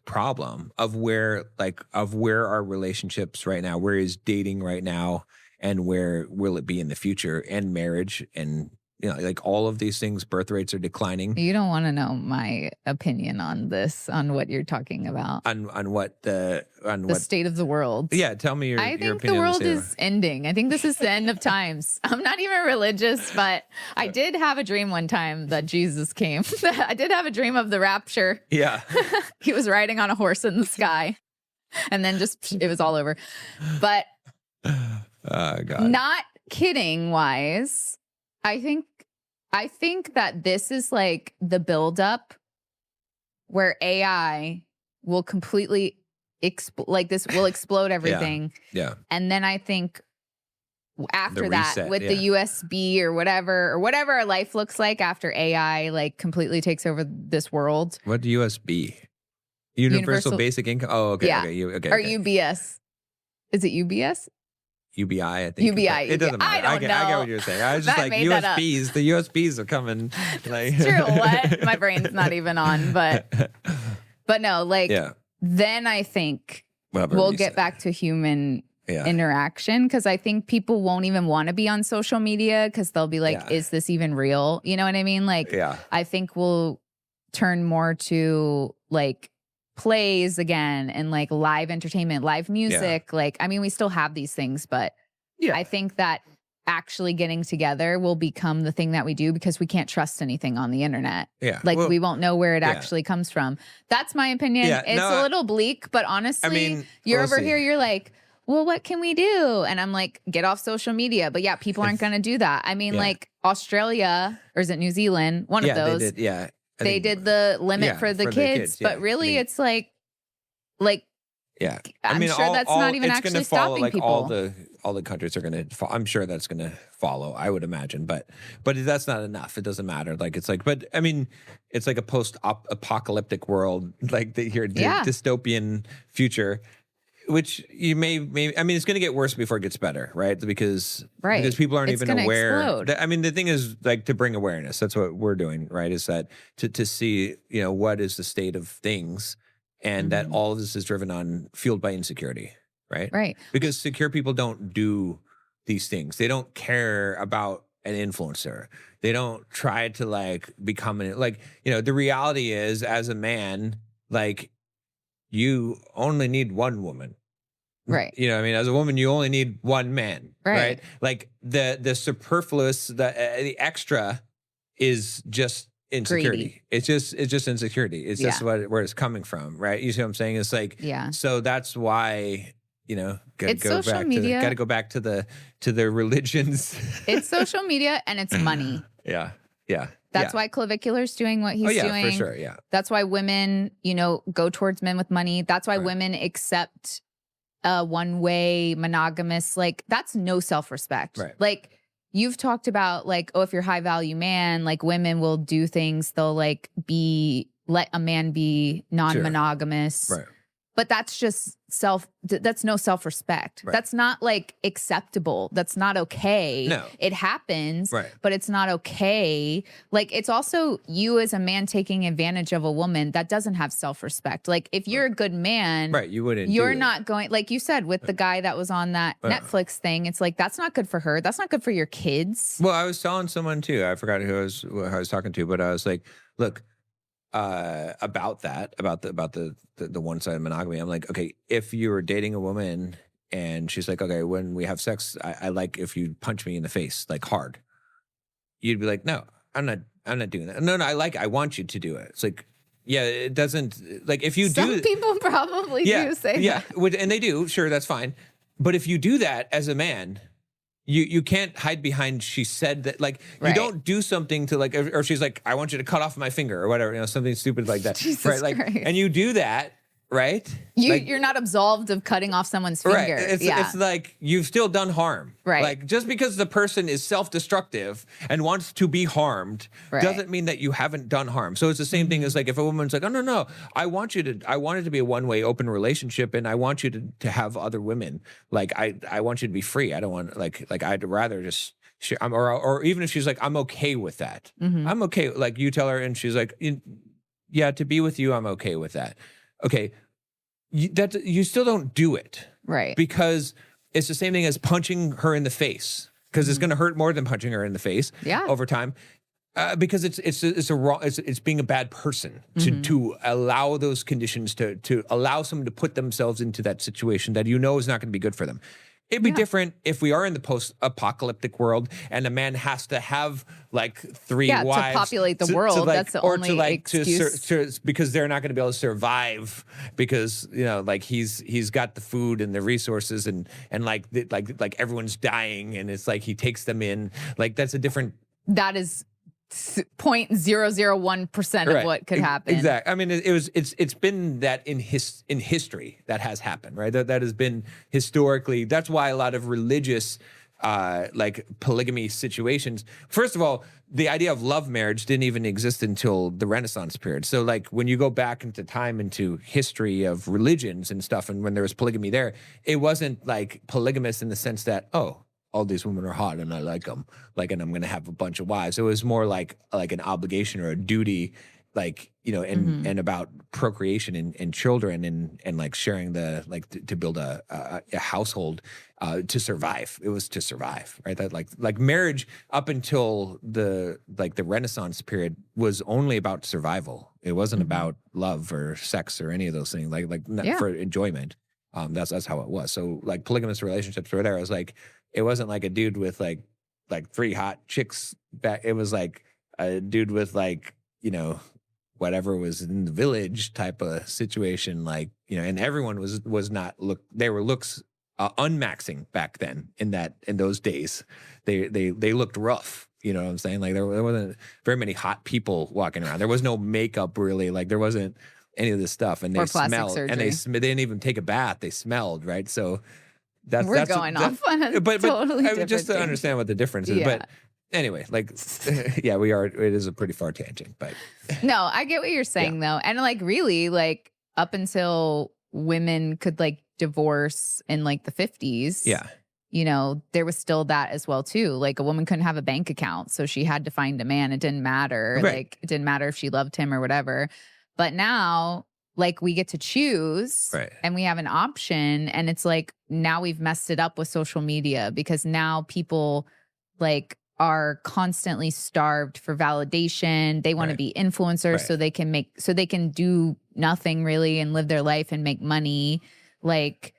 problem of where our relationships right now, where is dating right now, and where will it be in the future, and marriage, and like all of these things. Birth rates are declining. You don't want to know my opinion on this, on what you're talking about. On what the state of the world. Yeah, tell me your opinion. I think the world is ending. I think this is the end of times. I'm not even religious, but I did have a dream one time that Jesus came. I did have a dream of the rapture. Yeah. He was riding on a horse in the sky, and then it was all over. But God. Not kidding wise, I think that this is like the buildup where AI will completely will explode everything. Yeah. And then I think after that, with the USB or whatever our life looks like after AI like completely takes over this world. What USB? Universal Basic Income. Oh, okay. Yeah. Okay. Or UBS. Is it UBS? UBI, I think. UBI. It doesn't matter. I don't know. I get what you're saying. I was just like, USBs. The USBs are coming. Like, it's true. What? My brain's not even on. But no, like, then I think we'll get back to human interaction, because I think people won't even want to be on social media because they'll be like, is this even real? You know what I mean? Like, I think we'll turn more to like plays again and like live entertainment, live music. Like, I mean, we still have these things, but I think that actually getting together will become the thing that we do because we can't trust anything on the internet. Yeah. Like we won't know where it actually comes from. That's my opinion. Yeah, it's a little bleak, but honestly, you're over here, you're like, well, what can we do? And I'm like, get off social media. But yeah, people aren't going to do that. I mean, like Australia, or is it New Zealand? One of those. They did, they did the limit for the kids. But really, it's like, yeah. I'm sure that's not even actually stopping like people. All the countries are going to. I'm sure that's going to follow. I would imagine, but that's not enough. It doesn't matter. Like it's like, but I mean, it's like a post-apocalyptic world, like dystopian future. Which you may I mean, it's going to get worse before it gets better, right? Because people aren't even aware. I mean, the thing is like to bring awareness. That's what we're doing, right? Is that to see, what is the state of things, and that all of this is fueled by insecurity, right? Right. Because secure people don't do these things. They don't care about an influencer. They don't try to like become the reality is, as a man, like, you only need one woman. Right. You know what I mean? As a woman, you only need one man. Right. Like the superfluous, the extra is just insecurity. Greedy. It's just insecurity. It's just where it's coming from. Right. You see what I'm saying? It's like, so that's why, it's social media. Got to go back to the religions. It's social media and it's money. Yeah. That's why Clavicular's doing what he's doing. For sure, yeah. That's why women, go towards men with money. That's why women accept a one-way monogamous. Like, that's no self-respect. Right. Like, you've talked about, like, oh, if you're high-value man, like, women will do things. They'll, like, let a man be non-monogamous. Right. But that's just that's no self-respect. Right. That's not like acceptable. That's not okay. No. It happens, right, but it's not okay. Like, it's also you as a man taking advantage of a woman that doesn't have self-respect. Like, if you're a good man, right, you're not going, like you said, with the guy that was on that Netflix thing, it's like, that's not good for her. That's not good for your kids. Well, I was telling someone too, I forgot who I was talking to, but I was like, look, about the one-sided monogamy. I'm like, okay, if you were dating a woman and she's like, okay, when we have sex, I like if you punch me in the face, like hard. You'd be like, no, I'm not doing that. No, I want you to do it. It's like, yeah, it doesn't, like, if you Some people probably do say that. And they do, sure, that's fine. But if you do that as a man, you can't hide behind, she said that, like, you don't do something to, like, or she's like, I want you to cut off my finger or whatever, something stupid like that. Jesus right? Like, Christ. and you do that, right? You're not absolved of cutting off someone's finger. Right. It's like, you've still done harm. Right. Like, just because the person is self-destructive and wants to be harmed doesn't mean that you haven't done harm. So it's the same thing as, like, if a woman's like, oh, no, I want it to be a one-way open relationship, and I want you to have other women. Like, I want you to be free. I don't want, like I'd rather just share, or even if she's like, I'm okay with that. I'm okay. Like, you tell her and she's like, yeah, to be with you, I'm okay with that. Okay, you still don't do it. Right. Because it's the same thing as punching her in the face, because it's going to hurt more than punching her in the face over time. Because it's being a bad person to allow those conditions, to allow someone to put themselves into that situation that is not going to be good for them. It'd be different if we are in the post-apocalyptic world and a man has to have like 3 wives to populate the world. That's the only excuse. Because they're not going to be able to survive because like he's got the food and the resources and like everyone's dying and it's like he takes them in. Like, that's a different. That is 0.001% of what could happen. Exactly. I mean, it's been that in history that has happened, right? That has been historically. That's why a lot of religious like polygamy situations. First of all, the idea of love marriage didn't even exist until the Renaissance period. So like when you go back into time, into history of religions and stuff, and when there was polygamy there, it wasn't like polygamous in the sense that, oh, all these women are hot and I like them, like, and I'm going to have a bunch of wives. It was more like an obligation or a duty, like, you know, and about procreation and children and like sharing the, like to build a household to survive. It was to survive, right? That like marriage up until the Renaissance period was only about survival. It wasn't about love or sex or any of those things, like not for enjoyment. That's how it was. So like polygamous relationships were there. It was like, it wasn't like a dude with like 3 hot chicks back. It was like a dude with like, you know, whatever was in the village type of situation, like, you know, and everyone was not they were looks unmaxing back then in those days. They looked rough, you know what I'm saying? Like there wasn't very many hot people walking around. There was no makeup really, like there wasn't any of this stuff, and they smelled surgery. And they didn't even take a bath. They smelled, right? So we're going off on a totally different just to thing. understand what the difference is, but anyway, like, yeah, it is a pretty far tangent, but. No, I get what you're saying though. And like, really, like up until women could like divorce in like the 50s. Yeah. You know, there was still that as well too. Like a woman couldn't have a bank account, so she had to find a man. It didn't matter. Right. Like it didn't matter if she loved him or whatever. But now, like we get to choose and we have an option, and it's like now we've messed it up with social media, because now people like are constantly starved for validation. They want to be influencers so they can do nothing really and live their life and make money. Like,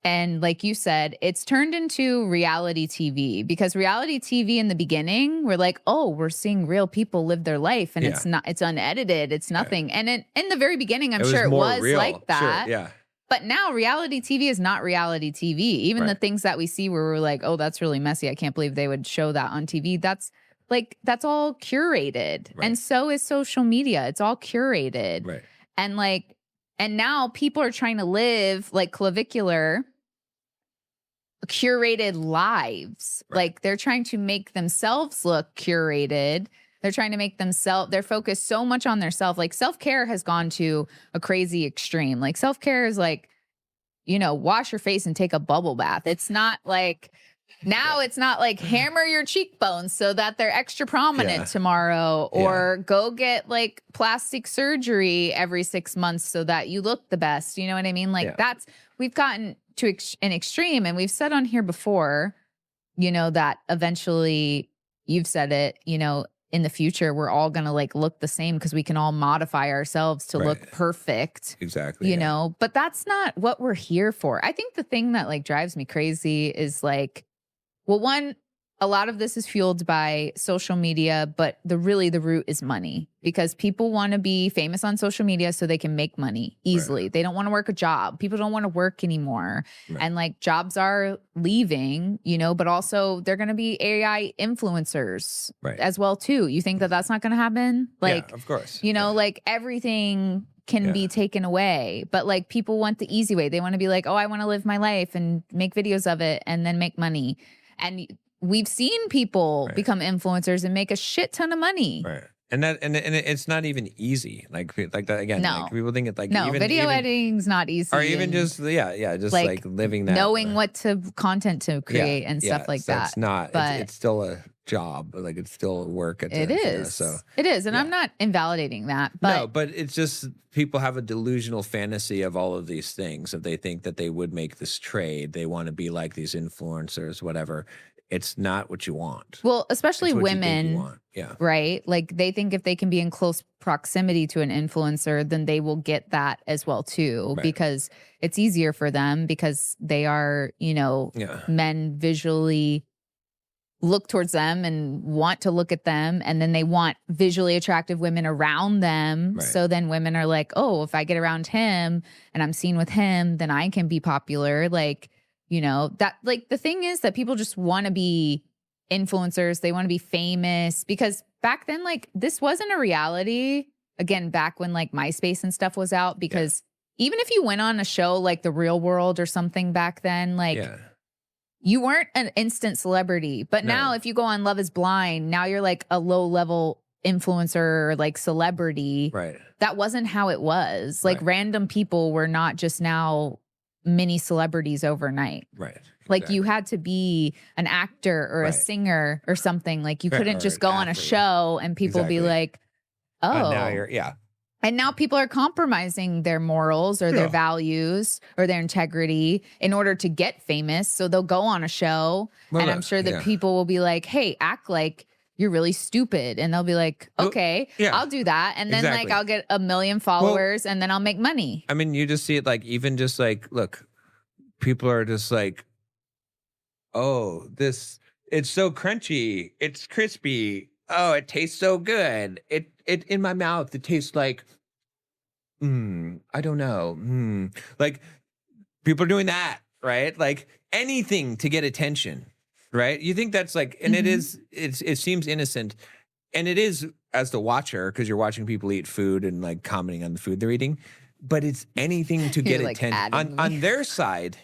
and like you said, it's turned into reality TV, because reality TV in the beginning, we're like, oh, we're seeing real people live their life, and it's unedited. It's nothing. And in the very beginning, I'm sure it was real. like that. Sure, yeah. But now reality TV is not reality TV. Even the things that we see where we're like, oh, that's really messy. I can't believe they would show that on TV. That's all curated. And so is social media. It's all curated. Right. And now people are trying to live like Clavicular, curated lives. Like they're trying to make themselves look curated. They're trying to make they're focused so much on their self. Like self-care has gone to a crazy extreme. Like self-care is like, you know, wash your face and take a bubble bath. It's not like, now it's not like hammer your cheekbones so that they're extra prominent tomorrow, or go get like plastic surgery every 6 months so that you look the best. You know what I mean? Like we've gotten to an extreme, and we've said on here before, you know, that eventually, you've said it, you know, in the future, we're all going to like look the same because we can all modify ourselves to look perfect. Exactly. You know, but that's not what we're here for. I think the thing that like drives me crazy is like, well, one, a lot of this is fueled by social media, but the root is money, because people want to be famous on social media so they can make money easily. They don't want to work a job. People don't want to work anymore. And like jobs are leaving, you know, but also they're going to be AI influencers as well too. You think that that's not going to happen? Like, of course, you know, like everything can be taken away, but like people want the easy way. They want to be like, oh, I want to live my life and make videos of it and then make money. And we've seen people become influencers and make a shit ton of money. Right. And it's not even easy. Like that again. No. Like people think it's like video editing's not easy. Or even just just like living that, knowing what content to create and stuff like that. It's not. But it's still a job. Like it's still work. It is. So it is, and I'm not invalidating that. But no, but it's just people have a delusional fantasy of all of these things. If they think that they would make this trade, they want to be like these influencers, whatever. It's not what you want. Well, especially women, right? Like they think if they can be in close proximity to an influencer, then they will get that as well too, because it's easier for them, because they are, you know, men visually look towards them and want to look at them, and then they want visually attractive women around them. So then women are like, oh, if I get around him and I'm seen with him, then I can be popular. Like, you know, that like the thing is that people just want to be influencers. They want to be famous, because back then, like this wasn't a reality. Again, back when like MySpace and stuff was out, because even if you went on a show like The Real World or something back then, like you weren't an instant celebrity. But now if you go on Love is Blind, now you're like a low level influencer or like celebrity. Right. That wasn't how it was. Like random people were not just now mini celebrities overnight. Right. Like you had to be an actor or a singer or something. Like you couldn't just go on a show and people be like, Oh. Now you're, yeah. And now people are compromising their morals or their values or their integrity in order to get famous. So they'll go on a show and I'm sure that people will be like, hey, act like you're really stupid. And they'll be like, okay, I'll do that. And then like I'll get 1 million followers and then I'll make money. I mean, you just see it like, even just like, look, people are just like, oh, it's so crunchy. It's crispy. Oh, it tastes so good. It in my mouth, it tastes like, I don't know. Like people are doing that, right? Like anything to get attention, right? You think that's like, and it seems innocent. And it is, as the watcher, because you're watching people eat food and like commenting on the food they're eating, but it's anything to get attention. On their side,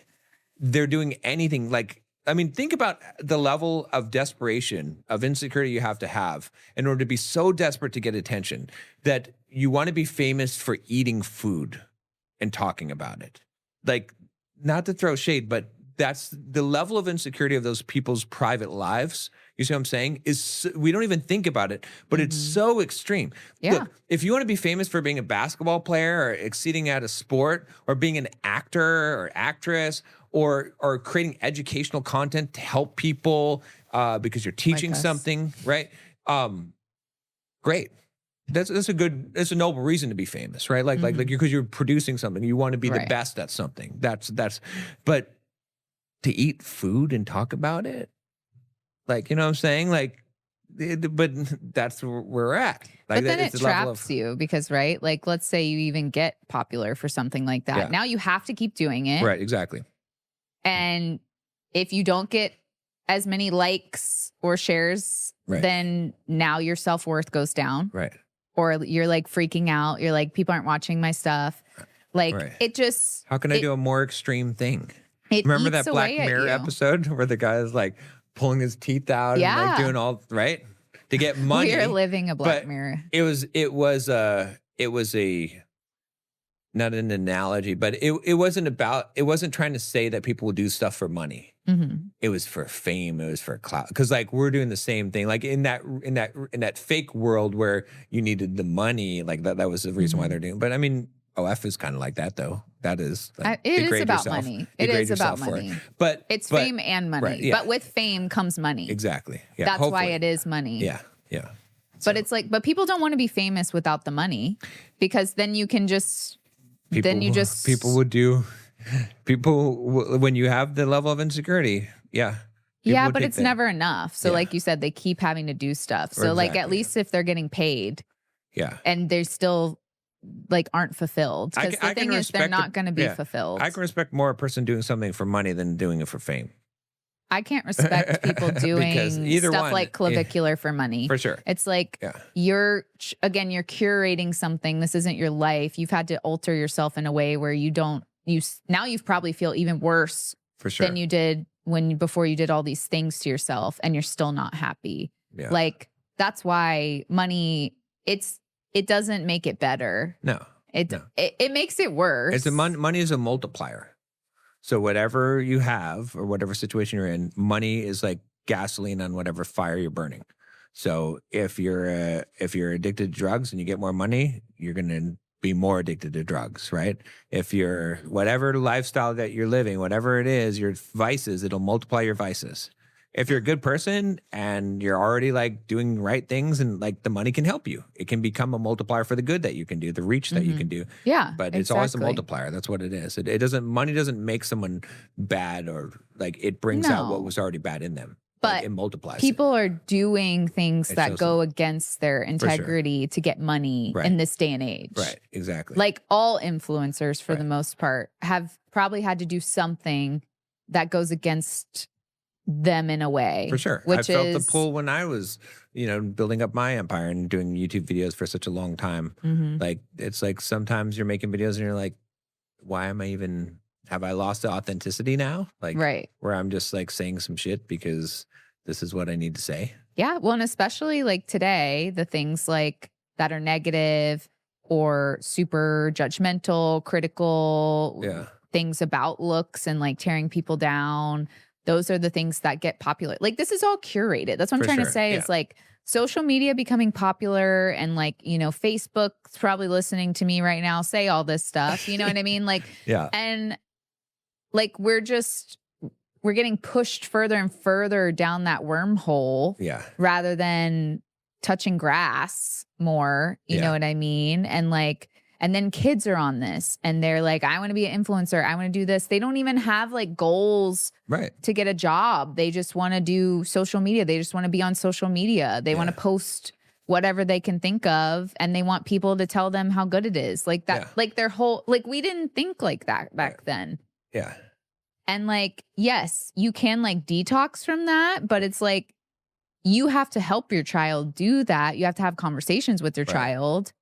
they're doing anything. Like, I mean, think about the level of desperation, of insecurity you have to have in order to be so desperate to get attention that you want to be famous for eating food and talking about it. Like, not to throw shade, but that's the level of insecurity of those people's private lives. You see what I'm saying? We don't even think about it, but it's so extreme. Yeah. Look, if you want to be famous for being a basketball player or exceeding at a sport or being an actor or actress or creating educational content to help people because you're teaching something, right? Great. That's a noble reason to be famous, right? Like because you're producing something, you want to be the best at something. But to eat food and talk about it, like, you know what I'm saying? Like, but that's where we're at. Like, but then it traps you because, right? Like, let's say you even get popular for something like that. Yeah. Now you have to keep doing it. Right, exactly. And if you don't get as many likes or shares, then now your self-worth goes down. Right. Or you're like freaking out. You're like, people aren't watching my stuff. Like it just. How can I do a more extreme thing? Remember that Black Mirror episode where the guy is like pulling his teeth out and like doing all right to get money? We're living a Black Mirror. It was a not an analogy, but it wasn't trying to say that people will do stuff for money. It was for fame. It was for clout. Because like we're doing the same thing. Like in that fake world where you needed the money, like that was the reason why they're doing. But I mean, OF is kind of like that though. That is like, it is about money. It is about money. But it's fame and money. But with fame comes money. Exactly. Yeah. That's why it is money. Yeah. Yeah. But it's like, but people don't want to be famous without the money because then you can just. When you have the level of insecurity, but it's never enough. So like you said, they keep having to do stuff. So like at least if they're getting paid, and they're still like aren't fulfilled, because the thing is they're not going to be fulfilled. I can respect more a person doing something for money than doing it for fame. I can't respect people doing stuff like Clavicular for money. For sure. It's like you're curating something. This isn't your life. You've had to alter yourself in a way where now you probably feel even worse than you did before you did all these things to yourself and you're still not happy. Yeah. Like that's why money, it doesn't make it better. No. It makes it worse. Money is a multiplier. So whatever you have or whatever situation you're in, money is like gasoline on whatever fire you're burning. So if you're addicted to drugs and you get more money, you're going to be more addicted to drugs, right? If you're whatever lifestyle that you're living, whatever it is, your vices, it'll multiply your vices. If you're a good person and you're already like doing right things and like the money can help you, it can become a multiplier for the good that you can do, the reach that you can do. Yeah. But it's always a multiplier. That's what it is. Money doesn't make someone bad or like it brings out what was already bad in them. But like, it multiplies. People are doing things that go against their integrity to get money in this day and age. Right. Exactly. Like all influencers for the most part have probably had to do something that goes against them in a way. For sure. I felt the pull when I was, building up my empire and doing YouTube videos for such a long time. Like, it's like sometimes you're making videos and you're like, why am I even, have I lost the authenticity now? Like, where I'm just like saying some shit because this is what I need to say. Yeah. Well, and especially like today, the things like that are negative or super judgmental, critical things about looks and like tearing people down. those are the things that get popular. Like, this is all curated. That's what I'm For trying to sure, say. yeah. It's like social media becoming popular, and like, you know, Facebook's probably listening to me right now say all this stuff. You know what I mean? Like, Yeah. and like, we're getting pushed further and further down that wormhole Yeah. rather than touching grass more. You know what I mean? And like, and then kids are on this and they're like, I want to be an influencer. I want to do this. They don't even have like goals to get a job. They just want to do social media. They just want to be on social media. They want to post whatever they can think of, and they want people to tell them how good it is. Like that, like their whole, like, we didn't think like that back then. Yeah. And like, yes, you can like detox from that, but it's like, you have to help your child do that. You have to have conversations with your child.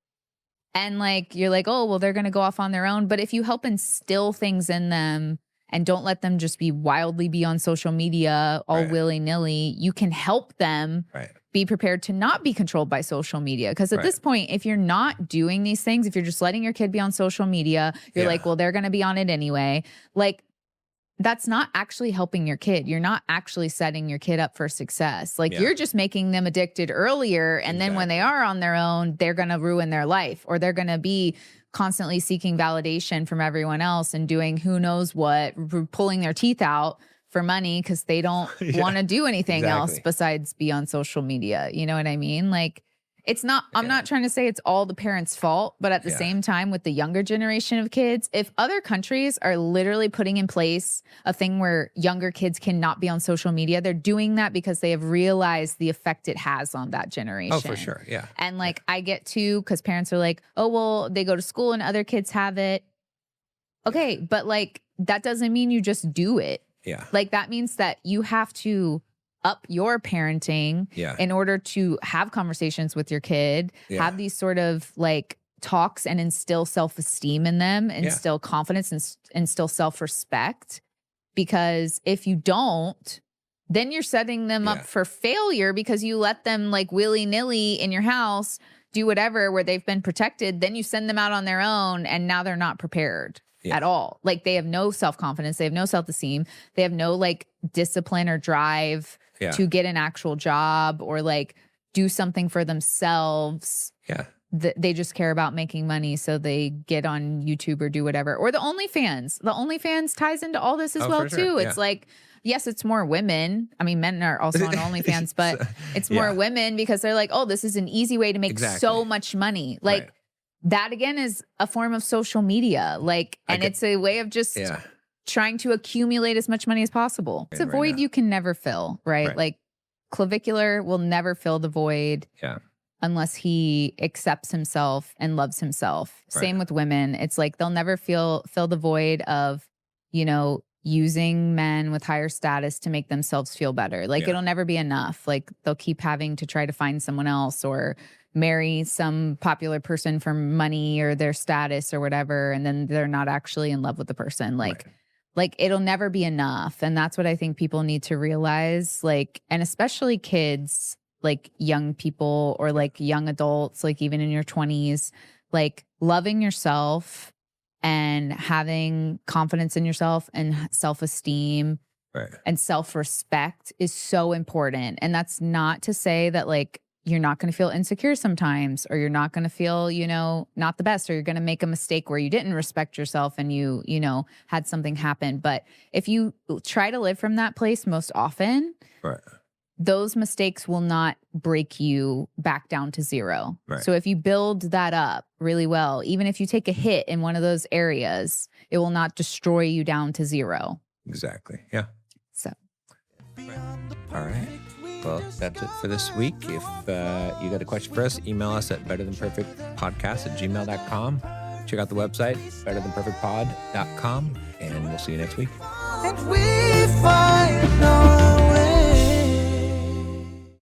And like, you're like, oh, well, they're going to go off on their own. But if you help instill things in them and don't let them just be on social media all willy-nilly, you can help them be prepared to not be controlled by social media. Because at this point, if you're not doing these things, if you're just letting your kid be on social media, you're like, well, they're going to be on it anyway. Like, that's not actually helping your kid. You're not actually setting your kid up for success. Like, you're just making them addicted earlier. And then when they are on their own, they're going to ruin their life, or they're going to be constantly seeking validation from everyone else and doing who knows what, pulling their teeth out for money because they don't want to do anything else besides be on social media. You know what I mean? Like, it's not, I'm not trying to say it's all the parents' fault, but at the same time, with the younger generation of kids, if other countries are literally putting in place a thing where younger kids cannot be on social media, they're doing that because they have realized the effect it has on that generation. Oh, for sure. Yeah. And like, I get to, because parents are like, oh, well, they go to school and other kids have it. Okay. But like, that doesn't mean you just do it. Yeah. Like, that means that you have to up your parenting in order to have conversations with your kid, have these sort of like talks and instill self-esteem in them, instill confidence and instill self-respect. Because if you don't, then you're setting them up for failure because you let them like willy-nilly in your house do whatever where they've been protected. Then you send them out on their own and now they're not prepared at all. Like, they have no self-confidence. They have no self-esteem. They have no like discipline or drive to get an actual job or like do something for themselves. Yeah. They just care about making money. So they get on YouTube or do whatever. Or the OnlyFans. The OnlyFans ties into all this as well too. It's like, yes, it's more women. I mean, men are also on OnlyFans, but it's more women because they're like, oh, this is an easy way to make so much money. Like that again is a form of social media. Like, and it's a way of just trying to accumulate as much money as possible. It's a void you can never fill, right? Like, Clavicular will never fill the void unless he accepts himself and loves himself. Same with women. It's like they'll never fill the void of, you know, using men with higher status to make themselves feel better. Like, it'll never be enough. Like, they'll keep having to try to find someone else or marry some popular person for money or their status or whatever, and then they're not actually in love with the person. Like, it'll never be enough. And that's what I think people need to realize. Like, and especially kids, like young people or like young adults, like even in your 20s, like loving yourself and having confidence in yourself and self-esteem and self-respect is so important. And that's not to say that like you're not going to feel insecure sometimes, or you're not going to feel, you know, not the best, or you're going to make a mistake where you didn't respect yourself and you know, had something happen. But if you try to live from that place most often, those mistakes will not break you back down to zero. So if you build that up really well, even if you take a hit in one of those areas, it will not destroy you down to zero. Exactly. Yeah. So. All right. Well, that's it for this week. If you got a question for us, email us at betterthanperfectpodcast@gmail.com. Check out the website, betterthanperfectpod.com, and we'll see you next week. And we find